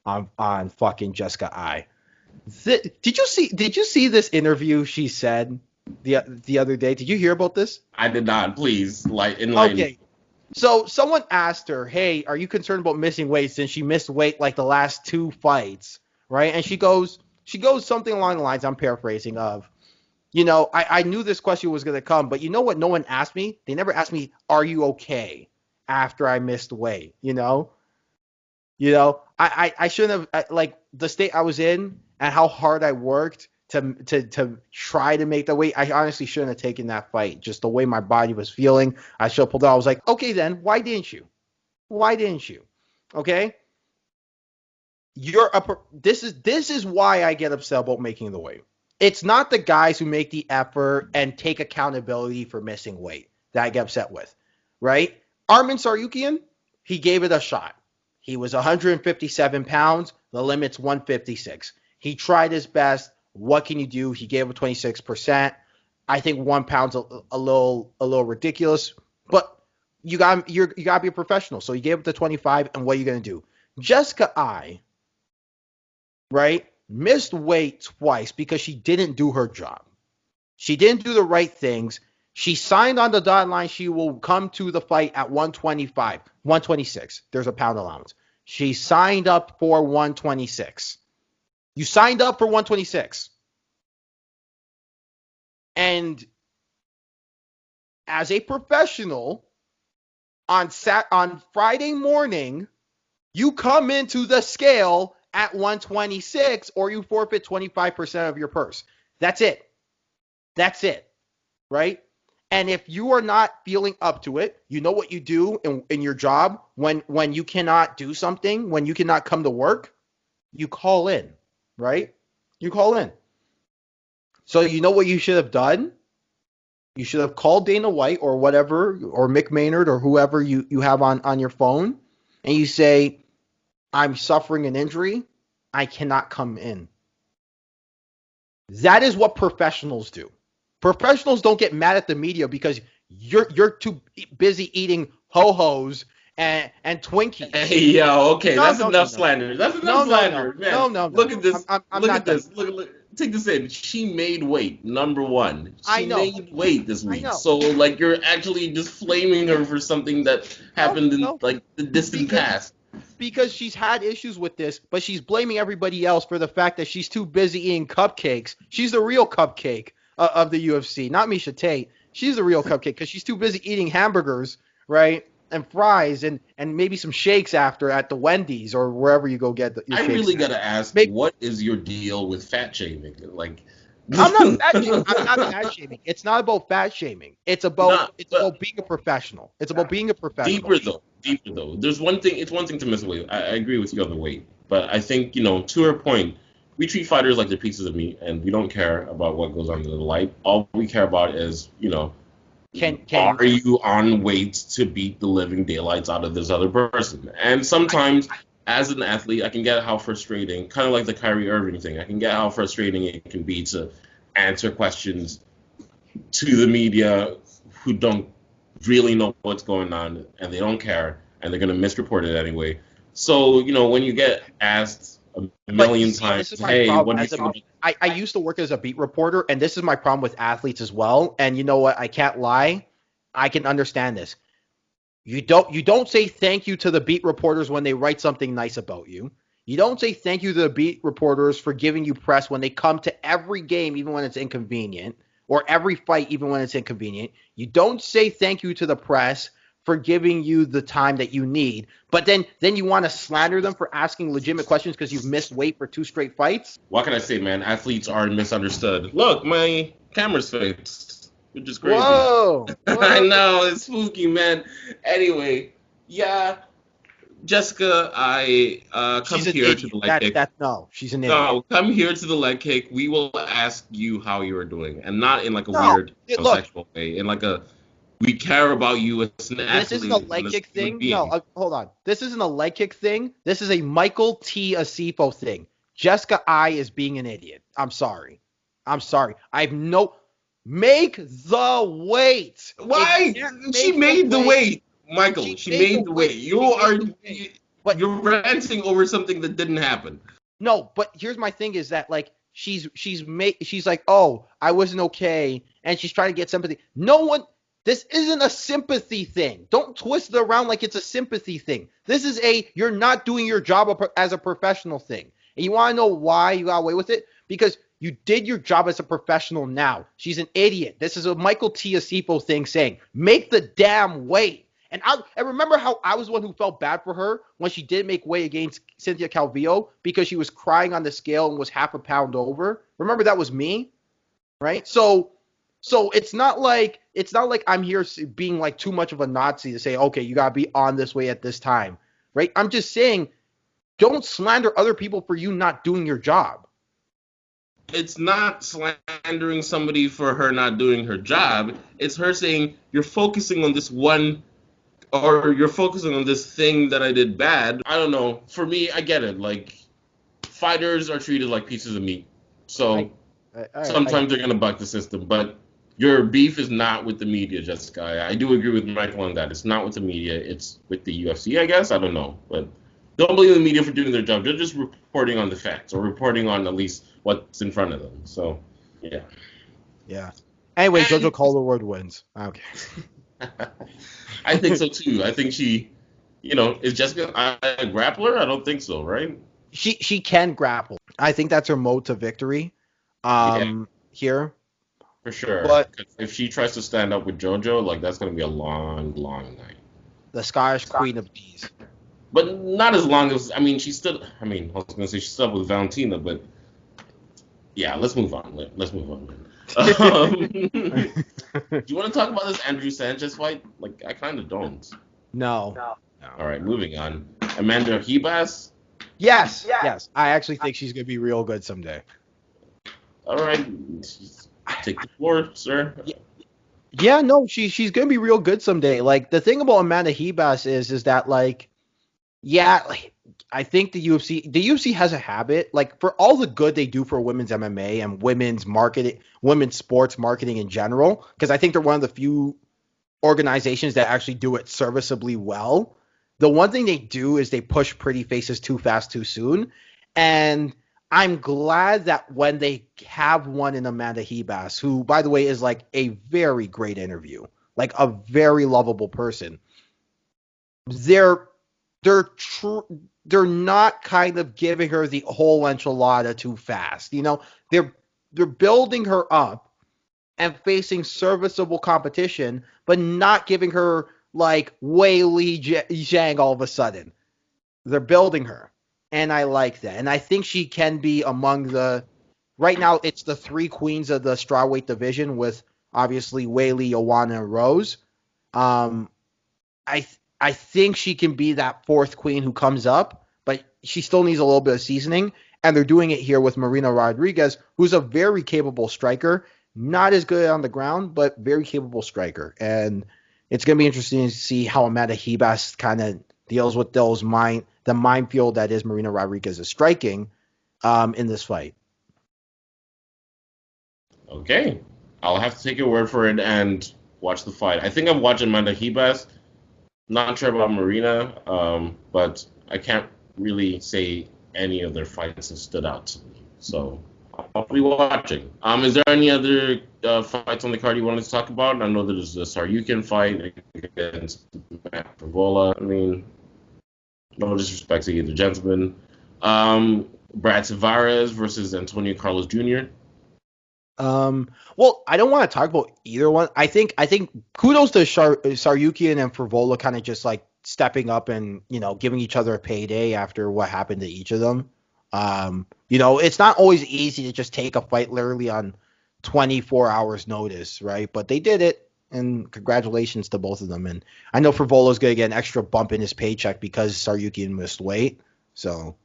on fucking Jessica I. Did you see this interview she said the other day? Did you hear about this? I did not. Please, enlighten me. Okay. So someone asked her, "Hey, are you concerned about missing weight since she missed weight like the last two fights?" Right? And she goes something along the lines, I'm paraphrasing, of, I knew this question was going to come, but you know what no one asked me? They never asked me, "Are you okay?" after I missed weight, I shouldn't have, like, the state I was in and how hard I worked to try to make the weight. I honestly shouldn't have taken that fight. Just the way my body was feeling, I should have pulled out. I was like, okay, then why didn't you? Why didn't you? Okay, this is why I get upset about making the weight. It's not the guys who make the effort and take accountability for missing weight that I get upset with, right? Armin Sarukian, he gave it a shot. He was 157 pounds. The limit's 156. He tried his best. What can you do? He gave it 26%. I think 1 pound's a little ridiculous, but you got to be a professional. So he gave it the 25, and what are you gonna do? Jessica I, right, missed weight twice because she didn't do her job. She didn't do the right things. She signed on the dotted line. She will come to the fight at 125, 126. There's a pound allowance. She signed up for 126. You signed up for 126. And as a professional, on Friday morning, you come into the scale at 126 or you forfeit 25% of your purse. That's it. That's it. Right? And if you are not feeling up to it, you know what you do in your job when you cannot do something, when you cannot come to work, you call in, right? You call in. So you know what you should have done? You should have called Dana White or whatever, or Mick Maynard or whoever you have on your phone, and you say, I'm suffering an injury. I cannot come in. That is what professionals do. Professionals don't get mad at the media because you're too busy eating ho-hos and Twinkies. Hey, yo, okay, No, that's no, no, enough no, no, slander. That's enough no, no, no, slander, man. no, no, Look no. at this. I'm Look not at done. this. Look. Take this in. She made weight. Number one, I she know, made weight this I week. know. So like, you're actually just flaming her for something that No, happened in no, like the distant because past. she's had issues with this, but she's blaming everybody else for the fact that she's too busy eating cupcakes. She's the real cupcake of the UFC, not Misha Tate. She's the real cupcake because she's too busy eating hamburgers, right? And fries and maybe some shakes after at the Wendy's or wherever you go get your I shakes really at. gotta ask, Maybe, what is your deal with fat shaming? Like, I'm not fat shaming. I'm not fat shaming. It's not about fat shaming. It's about not, it's but about being a professional. It's about being a professional. deeper though. Deeper though. There's one thing. It's one thing to miss weight. I agree with you on the weight, but I think to her point, we treat fighters like they're pieces of meat, and we don't care about what goes under the light. All we care about is, Can you? are you on weight to beat the living daylights out of this other person? And I sometimes, as an athlete, I can get how frustrating, kind of like the Kyrie Irving thing. I can get how frustrating it can be to answer questions to the media who don't really know what's going on and they don't care and they're going to misreport it anyway. So, when you get asked a But you million see, times, this is my hey, problem what do you as a think about I used to work as a beat reporter, and this is my problem with athletes as well. And you know what? I can't lie. I can understand this. You don't say thank you to the beat reporters when they write something nice about you. You don't say thank you to the beat reporters for giving you press when they come to every game, even when it's inconvenient, or every fight, even when it's inconvenient. You don't say thank you to the press for giving you the time that you need. But then you want to slander them for asking legitimate questions because you've missed weight for two straight fights. what can I say, man? Athletes are misunderstood. Look, my camera's fixed, which is crazy. Whoa, I whoa. know, it's spooky, man. Anyway, yeah, Jessica, I come She's an here to idiot. the leg kick. No, she's an idiot. No, come here to the leg kick. We will ask you how you are doing, and not in like a No, weird, look, sexual way. In like a, we care about you as an this isn't a athlete and leg as a kick human thing. No, being. hold on. This isn't a leg kick thing. This is a Michael T. Asiffo thing. Jessica I is being an idiot. I'm sorry. I've no make the weight. If you Why? can't She make the made the weight, weight, Michael. she She made the made the weight. weight. She made the weight. But You're ranting over something that didn't happen. no, but here's my thing is that like she's like, "Oh, I wasn't okay," and she's trying to get sympathy. No one This isn't a sympathy thing. Don't twist it around like it's a sympathy thing. This is a you're not doing your job as a professional thing. And you want to know why you got away with it? Because you did your job as a professional now. She's an idiot. This is a Michael T. Asiffo thing saying, make the damn weight. And remember how I was the one who felt bad for her when she did make weight against Cynthia Calvillo because she was crying on the scale and was half a pound over. Remember that was me, right? So it's not like I'm here being like too much of a Nazi to say, okay, you gotta be on this way at this time, right? I'm just saying, don't slander other people for you not doing your job. It's not slandering somebody for her not doing her job. It's her saying you're focusing on this one, or you're focusing on this thing that I did bad. I don't know. For me, I get it. Like, fighters are treated like pieces of meat. I, So sometimes they're gonna buck the system, but your beef is not with the media, Jessica. I do agree with Michael on that. It's not with the media. It's with the UFC, I guess. I don't know, but don't blame the media for doing their job. They're just reporting on the facts or reporting on at least what's in front of them. So, yeah. Yeah. Anyway, And Jojo Calderwood wins. Okay. I think so too. I think she, is Jessica a grappler? I don't think so, right? She can grapple. I think that's her mode to victory. Yeah, Here. for sure. But 'Cause if she tries to stand up with JoJo, like that's gonna be a long, long night. the Scottish Queen of Bees. But not as long as she stood. I was gonna say she stood with Valentina, but yeah, let's move on. Let's move on. Do you want to talk about this Andrew Sanchez fight? Like, I kind of don't. No. All right, moving on. Amanda Hebas. Yes. I actually think she's gonna be real good someday. All right, take the floor, sir. Yeah, no, she's gonna be real good someday. Like the thing about Amanda Hebas is that like, yeah, like, I think the UFC has a habit, like for all the good they do for women's MMA and women's marketing, women's sports marketing in general, because I think they're one of the few organizations that actually do it serviceably well. The one thing they do is they push pretty faces too fast too soon. And I'm glad that when they have one in Amanda Hebas, who by the way is like a very great interview, like a very lovable person, they're they're not kind of giving her the whole enchilada too fast. They're building her up and facing serviceable competition, but not giving her like Wei Li Zhang all of a sudden. They're building her, and I like that. And I think she can be among the. Right now, it's the three queens of the strawweight division with obviously Wei Li, Joanna, and Rose. Um, I think she can be that fourth queen who comes up, but she still needs a little bit of seasoning. And they're doing it here with Marina Rodriguez, who's a very capable striker. Not as good on the ground, but very capable striker. And it's going to be interesting to see how Amanda Hebas kind of deals with the minefield that is Marina Rodriguez's striking in this fight. Okay, I'll have to take your word for it and watch the fight. I think I'm watching Amanda Hebas. Not sure about Marina, but I can't really say any of their fights have stood out to me. So I'll be watching. Is there any other fights on the card you wanted to talk about? I know there's the Saryukin fight against Matt Favola. No disrespect to either gentleman. Brad Tavares versus Antonio Carlos Jr. Well, I don't want to talk about either one. I think kudos to Saryukian and Favola kind of just like stepping up and giving each other a payday after what happened to each of them. It's not always easy to just take a fight literally on 24 hours notice, right? But they did it, And congratulations to both of them. And I know Frivolo's going to get an extra bump in his paycheck because Saryukian missed weight. So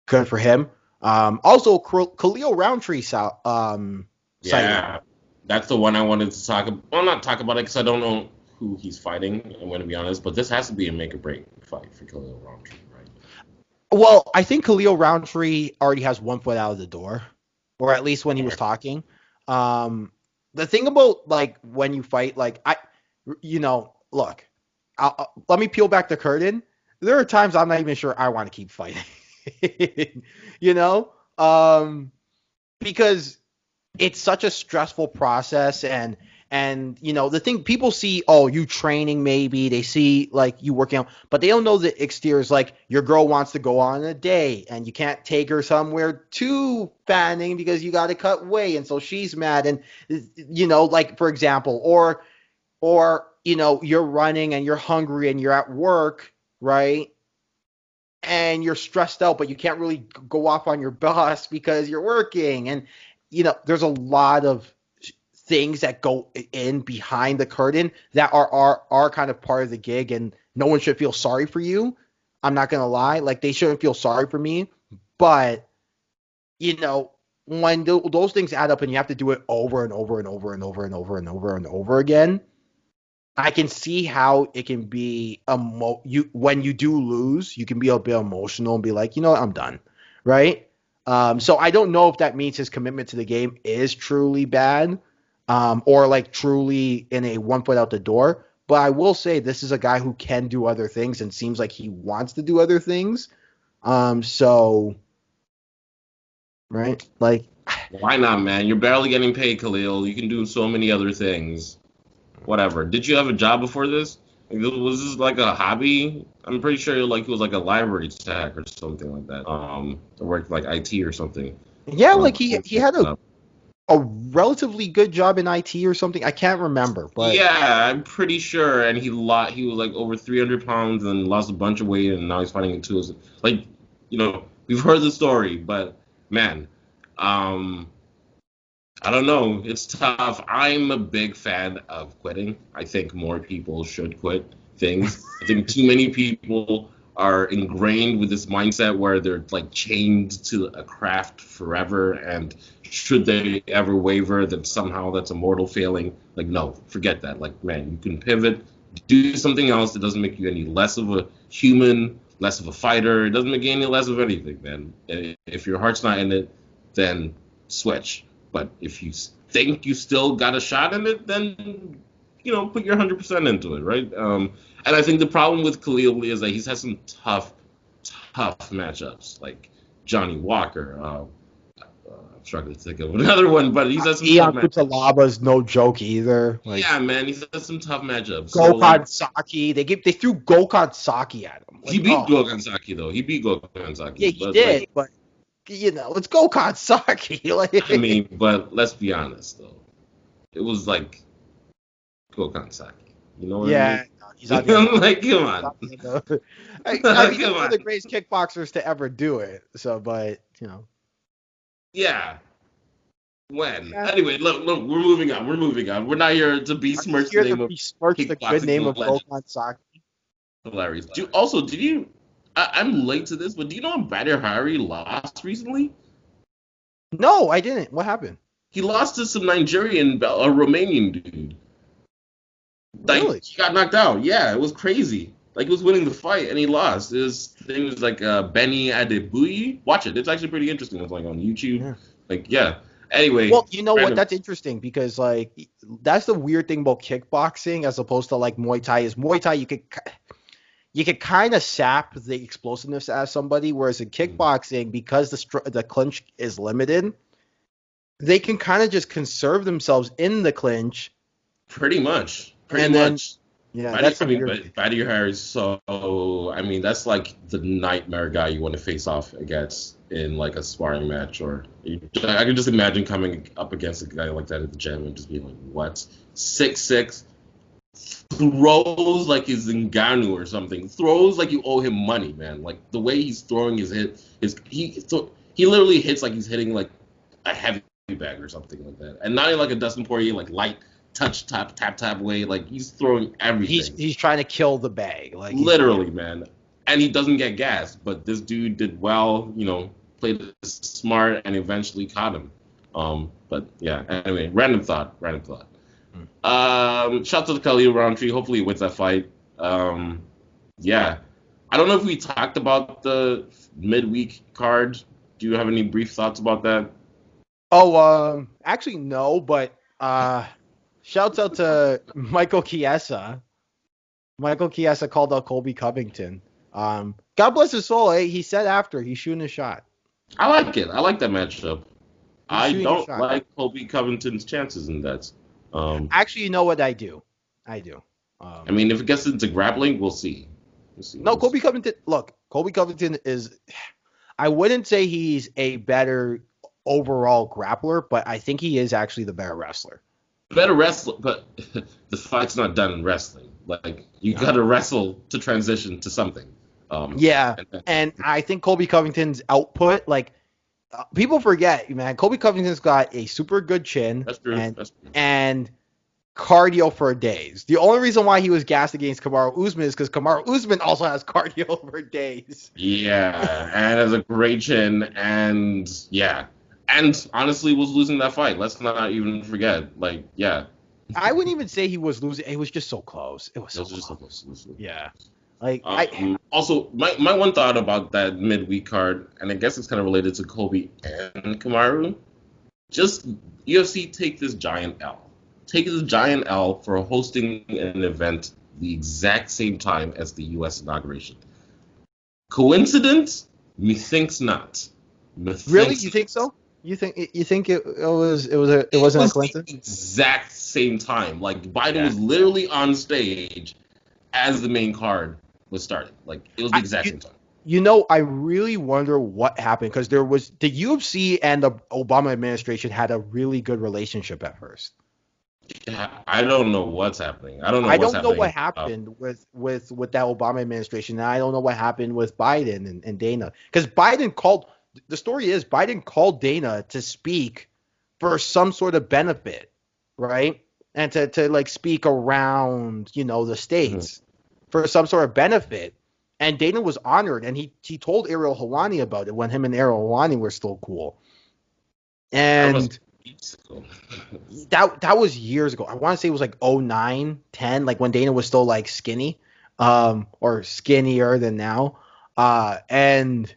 good for him. Also, Khalil Roundtree sighting. Yeah, that's the one I wanted to talk about. Well, not talk about it because I don't know who he's fighting. I'm going to be honest, but this has to be a make or break fight for Khalil Roundtree, right? Well, I think Khalil Roundtree already has one foot out of the door, or at least when he was talking. The thing about like when you fight, like look, let me peel back the curtain. There are times I'm not even sure I want to keep fighting, you know, because it's such a stressful process and the thing people see, oh, you training, maybe they see like you working out, but they don't know the exterior is like your girl wants to go on a date and you can't take her somewhere too fanning because you got to cut weight, and so she's mad, and like for example, or you're running and you're hungry and you're at work, right? And you're stressed out, but you can't really go off on your boss because you're working. And, there's a lot of things that go in behind the curtain that are kind of part of the gig, and no one should feel sorry for you. I'm not going to lie. Like, they shouldn't feel sorry for me. But, when those things add up and you have to do it over and over and over and over and over and over and over again, I can see how it can be when you do lose, you can be a bit emotional and be like, what, I'm done, right? So I don't know if that means his commitment to the game is truly bad, or like truly in a one foot out the door. But I will say this is a guy who can do other things and seems like he wants to do other things. So, right, like, Why not, man? You're barely getting paid, Khalil. You can do so many other things. Whatever. Did you have a job before this? Like, was this like a hobby? I'm pretty sure like it was like a library tech or something like that. Worked like IT or something. yeah, like he had a relatively good job in IT or something. I can't remember, but yeah, I'm pretty sure. And he was like over 300 pounds and lost a bunch of weight, and now he's fighting it too. Like, we've heard the story, but man, I don't know. It's tough. I'm a big fan of quitting. I think more people should quit things. I think too many people are ingrained with this mindset where they're like chained to a craft forever, and should they ever waver, then somehow that's a mortal failing. Like, no, forget that. Like, man, you can pivot, do something else that doesn't make you any less of a human, less of a fighter. It doesn't make you any less of anything, man. If your heart's not in it, then switch. But if you think you still got a shot in it, then, put your 100% into it, right? And I think the problem with Khalil is that he's had some tough matchups, like Johnny Walker. I'm struggling to think of another one, but he's had some tough matchups. Kuchalaba's no joke either. Like, yeah, man, he's had some tough matchups. Gokhan Saki, they threw Gokhan Saki at him. Like, he beat Gokhan Saki, though. He beat Gokhan Saki. Yeah, he did, but it's Gokhan Saki. Like, I mean, but let's be honest, though. It was like Gokhan Saki. You know what I mean? No, he's on the like, come on. I mean, he's one of the greatest kickboxers to ever do it. So, but, Yeah. When? Yeah. Anyway, look, we're moving on. We're not here to besmirch the name of the good name of Gokhan Saki. Hilarious. I'm late to this, but do you know Agbaire Hari lost recently? No, I didn't. What happened? He lost to some Nigerian, a Romanian dude. Like, really? He got knocked out. Yeah, it was crazy. Like, he was winning the fight, and he lost. His name was like Benny Adebuyi. Watch it. It's actually pretty interesting. It's like on YouTube. Yeah. Like, yeah. Anyway. Well, you know what? That's interesting because, like, that's the weird thing about kickboxing as opposed to, like, Muay Thai. Is Muay Thai, you could kind of sap the explosiveness out of somebody, whereas in kickboxing, because the clinch is limited, they can kind of just conserve themselves in the clinch. Pretty much. Yeah, that's Agbaire Hari is so. I mean, that's like the nightmare guy you want to face off against in like a sparring match, or I can just imagine coming up against a guy like that at the gym and just being like, "What? 6'6", throws like he's Ngannou or something. Throws like you owe him money, man. Like the way he's throwing he literally hits like he's hitting like a heavy bag or something like that, and not in like a Dustin Poirier like light touch, tap way. Like, he's throwing everything. He's trying to kill the bag. Like, literally, man. And he doesn't get gassed, but this dude did well, played smart and eventually caught him. But yeah, anyway, random thought. Shout out to Khalil Roundtree. Hopefully he wins that fight. Yeah. I don't know if we talked about the midweek card. Do you have any brief thoughts about that? Oh, actually no, but shouts out to Michael Chiesa. Michael Chiesa called out Colby Covington. God bless his soul. He said after he's shooting a shot. I like it. I like that matchup. I don't like Colby Covington's chances in that. Actually, you know what? I do. I mean, if it gets into grappling, we'll see. No, Colby Covington. Look, Colby Covington is. I wouldn't say he's a better overall grappler, but I think he is actually the better wrestler. Better wrestler, but the fight's not done in wrestling. Like, you got to wrestle to transition to something. And I think Colby Covington's output, like, people forget, man, Colby Covington's got a super good chin. That's true. And cardio for days. The only reason why he was gassed against Kamaru Usman is because Kamaru Usman also has cardio for days. Yeah, and has a great chin, and yeah. And honestly was losing that fight. Let's not even forget. Like, yeah. I wouldn't even say he was losing. It was just so close. It was so close. Yeah. Like, also, my one thought about that midweek card, and I guess it's kind of related to Colby and Kamaru, just UFC take this giant L. Take this giant L for hosting an event the exact same time as the U.S. inauguration. Coincidence? Methinks not. Really? You think so? You think it wasn't a coincidence? Exact same time. Like, Biden was literally on stage as the main card was starting. Like, it was the exact same time. I really wonder what happened, because there was the UFC and the Obama administration had a really good relationship at first. Yeah, I don't know what's happening. I don't know what happened with that Obama administration, and I don't know what happened with Biden and Dana. Because the story is Biden called Dana to speak for some sort of benefit, right? And to like speak around, the states for some sort of benefit. And Dana was honored, and he told Ariel Helwani about it when him and Ariel Helwani were still cool. And that was years ago. I want to say it was like 2009, 10, like when Dana was still like skinny, or skinnier than now. And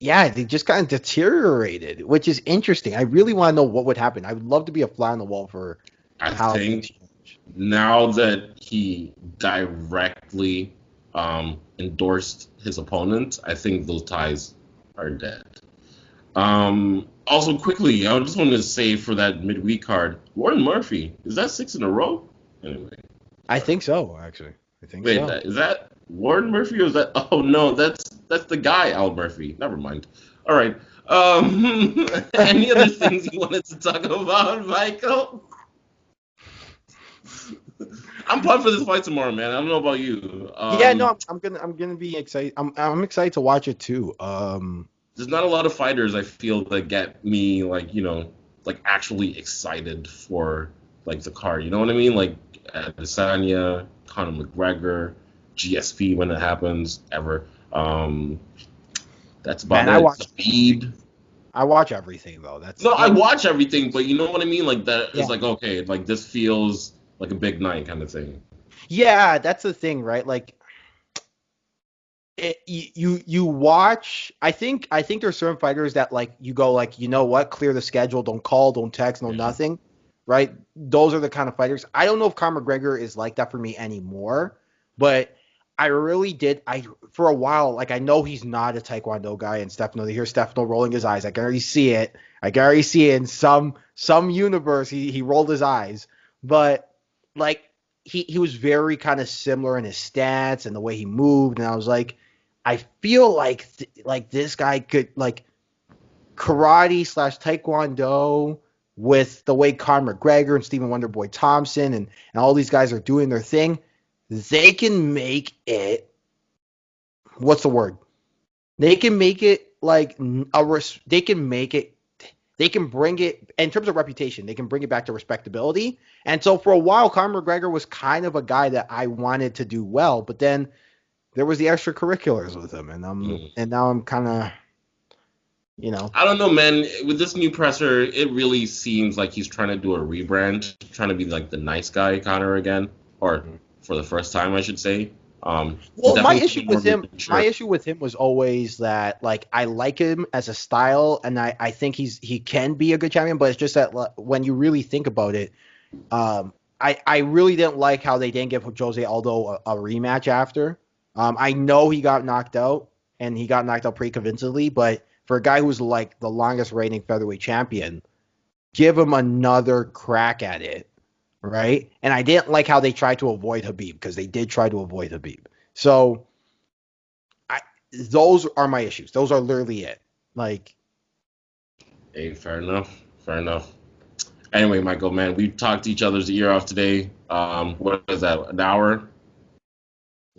yeah, they just kind of deteriorated, which is interesting. I really want to know what would happen. I would love to be a fly on the wall for how things change. Now that he directly endorsed his opponent, I think those ties are dead. Also, quickly, I just wanted to say for that midweek card, Warren Murphy, is that 6 in a row? Anyway. I think so, actually. Wait, is that Warren Murphy, or is that... Oh, no, that's the guy, Al Murphy. Never mind. All right. Any other things you wanted to talk about, Michael? I'm pumped for this fight tomorrow, man. I don't know about you. I'm gonna be excited. I'm excited to watch it too. There's not a lot of fighters I feel that get me like actually excited for like the card. You know what I mean? Like Adesanya, Conor McGregor, GSP when it happens ever. That's about it. Khabib. I watch everything though. I watch everything, but you know what I mean? Like that is like, okay, like this feels like a big night kind of thing. Yeah, that's the thing, right? Like you watch. I think there's certain fighters that like you go like, you know what, clear the schedule, don't call, don't text, no nothing, right? Those are the kind of fighters. I don't know if Conor McGregor is like that for me anymore, but I really did. For a while, like I know he's not a Taekwondo guy, and Stefano. You hear Stefano rolling his eyes. I can already see it. In some universe. He rolled his eyes, but like he was very kind of similar in his stance and the way he moved, and I was like, I feel like this guy could like karate / Taekwondo with the way Conor McGregor and Stephen Wonderboy Thompson and all these guys are doing their thing. They can make it. What's the word? They can make it like they can make it they can bring it, in terms of reputation, they can bring it back to respectability. And so for a while, Conor McGregor was kind of a guy that I wanted to do well, but then there was the extracurriculars with him, and now I'm kind of, I don't know, man. With this new presser, it really seems like he's trying to do a rebrand, trying to be like the nice guy Conor again, or for the first time, I should say. Well, my issue with him was always that, like, I like him as a style, and I think he can be a good champion, but it's just that when you really think about it, I really didn't like how they didn't give Jose Aldo a rematch after. I know he got knocked out, and he got knocked out pretty convincingly, but for a guy who's like the longest reigning featherweight champion, give him another crack at it, right? And I didn't like how they tried to avoid Khabib, because they did try to avoid Khabib. So those are my issues. Those are literally it. Like, hey, fair enough. Anyway, Michael, man, we talked each other's ear off today. What is that? An hour?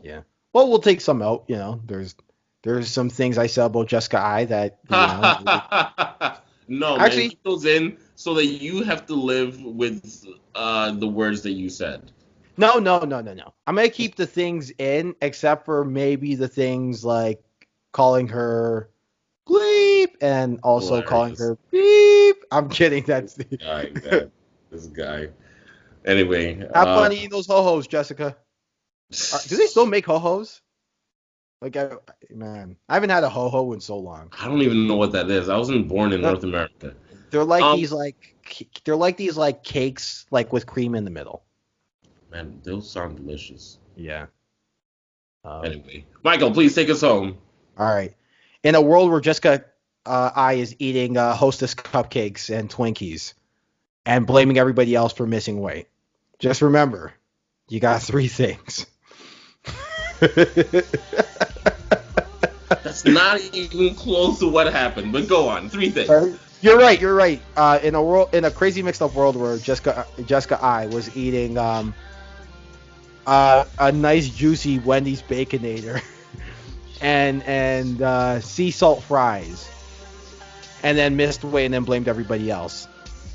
Yeah. Well, we'll take some out. There's some things I said about Jessica I that. No, actually, man, keep those in so that you have to live with the words that you said. No. I'm gonna keep the things in, except for maybe the things like calling her bleep and also calling her beep. I'm kidding. That's the guy. This guy. Anyway, have fun eating those ho-hos, Jessica. Do they still make ho-hos? Like, I haven't had a ho-ho in so long. I don't even know what that is. I wasn't born in North America. They're like these cakes like with cream in the middle. Man, those sound delicious. Yeah. Anyway, Michael, please take us home. All right. In a world where Jessica I is eating Hostess cupcakes and Twinkies and blaming everybody else for missing weight, just remember, you got 3 things. That's not even close to what happened, but go on. 3 things. You're right. In a crazy mixed up world where Jessica I was eating a nice juicy Wendy's Baconator and sea salt fries, and then missed weight and then blamed everybody else.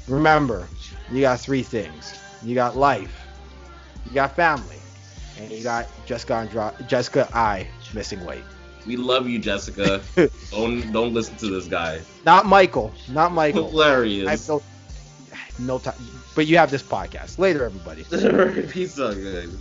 Remember, you got 3 things. You got life, you got family, and you got Jessica I missing weight. We love you, Jessica. Don't listen to this guy. Not Michael. Hilarious. I have no time. But you have this podcast. Later, everybody. Peace out, guys.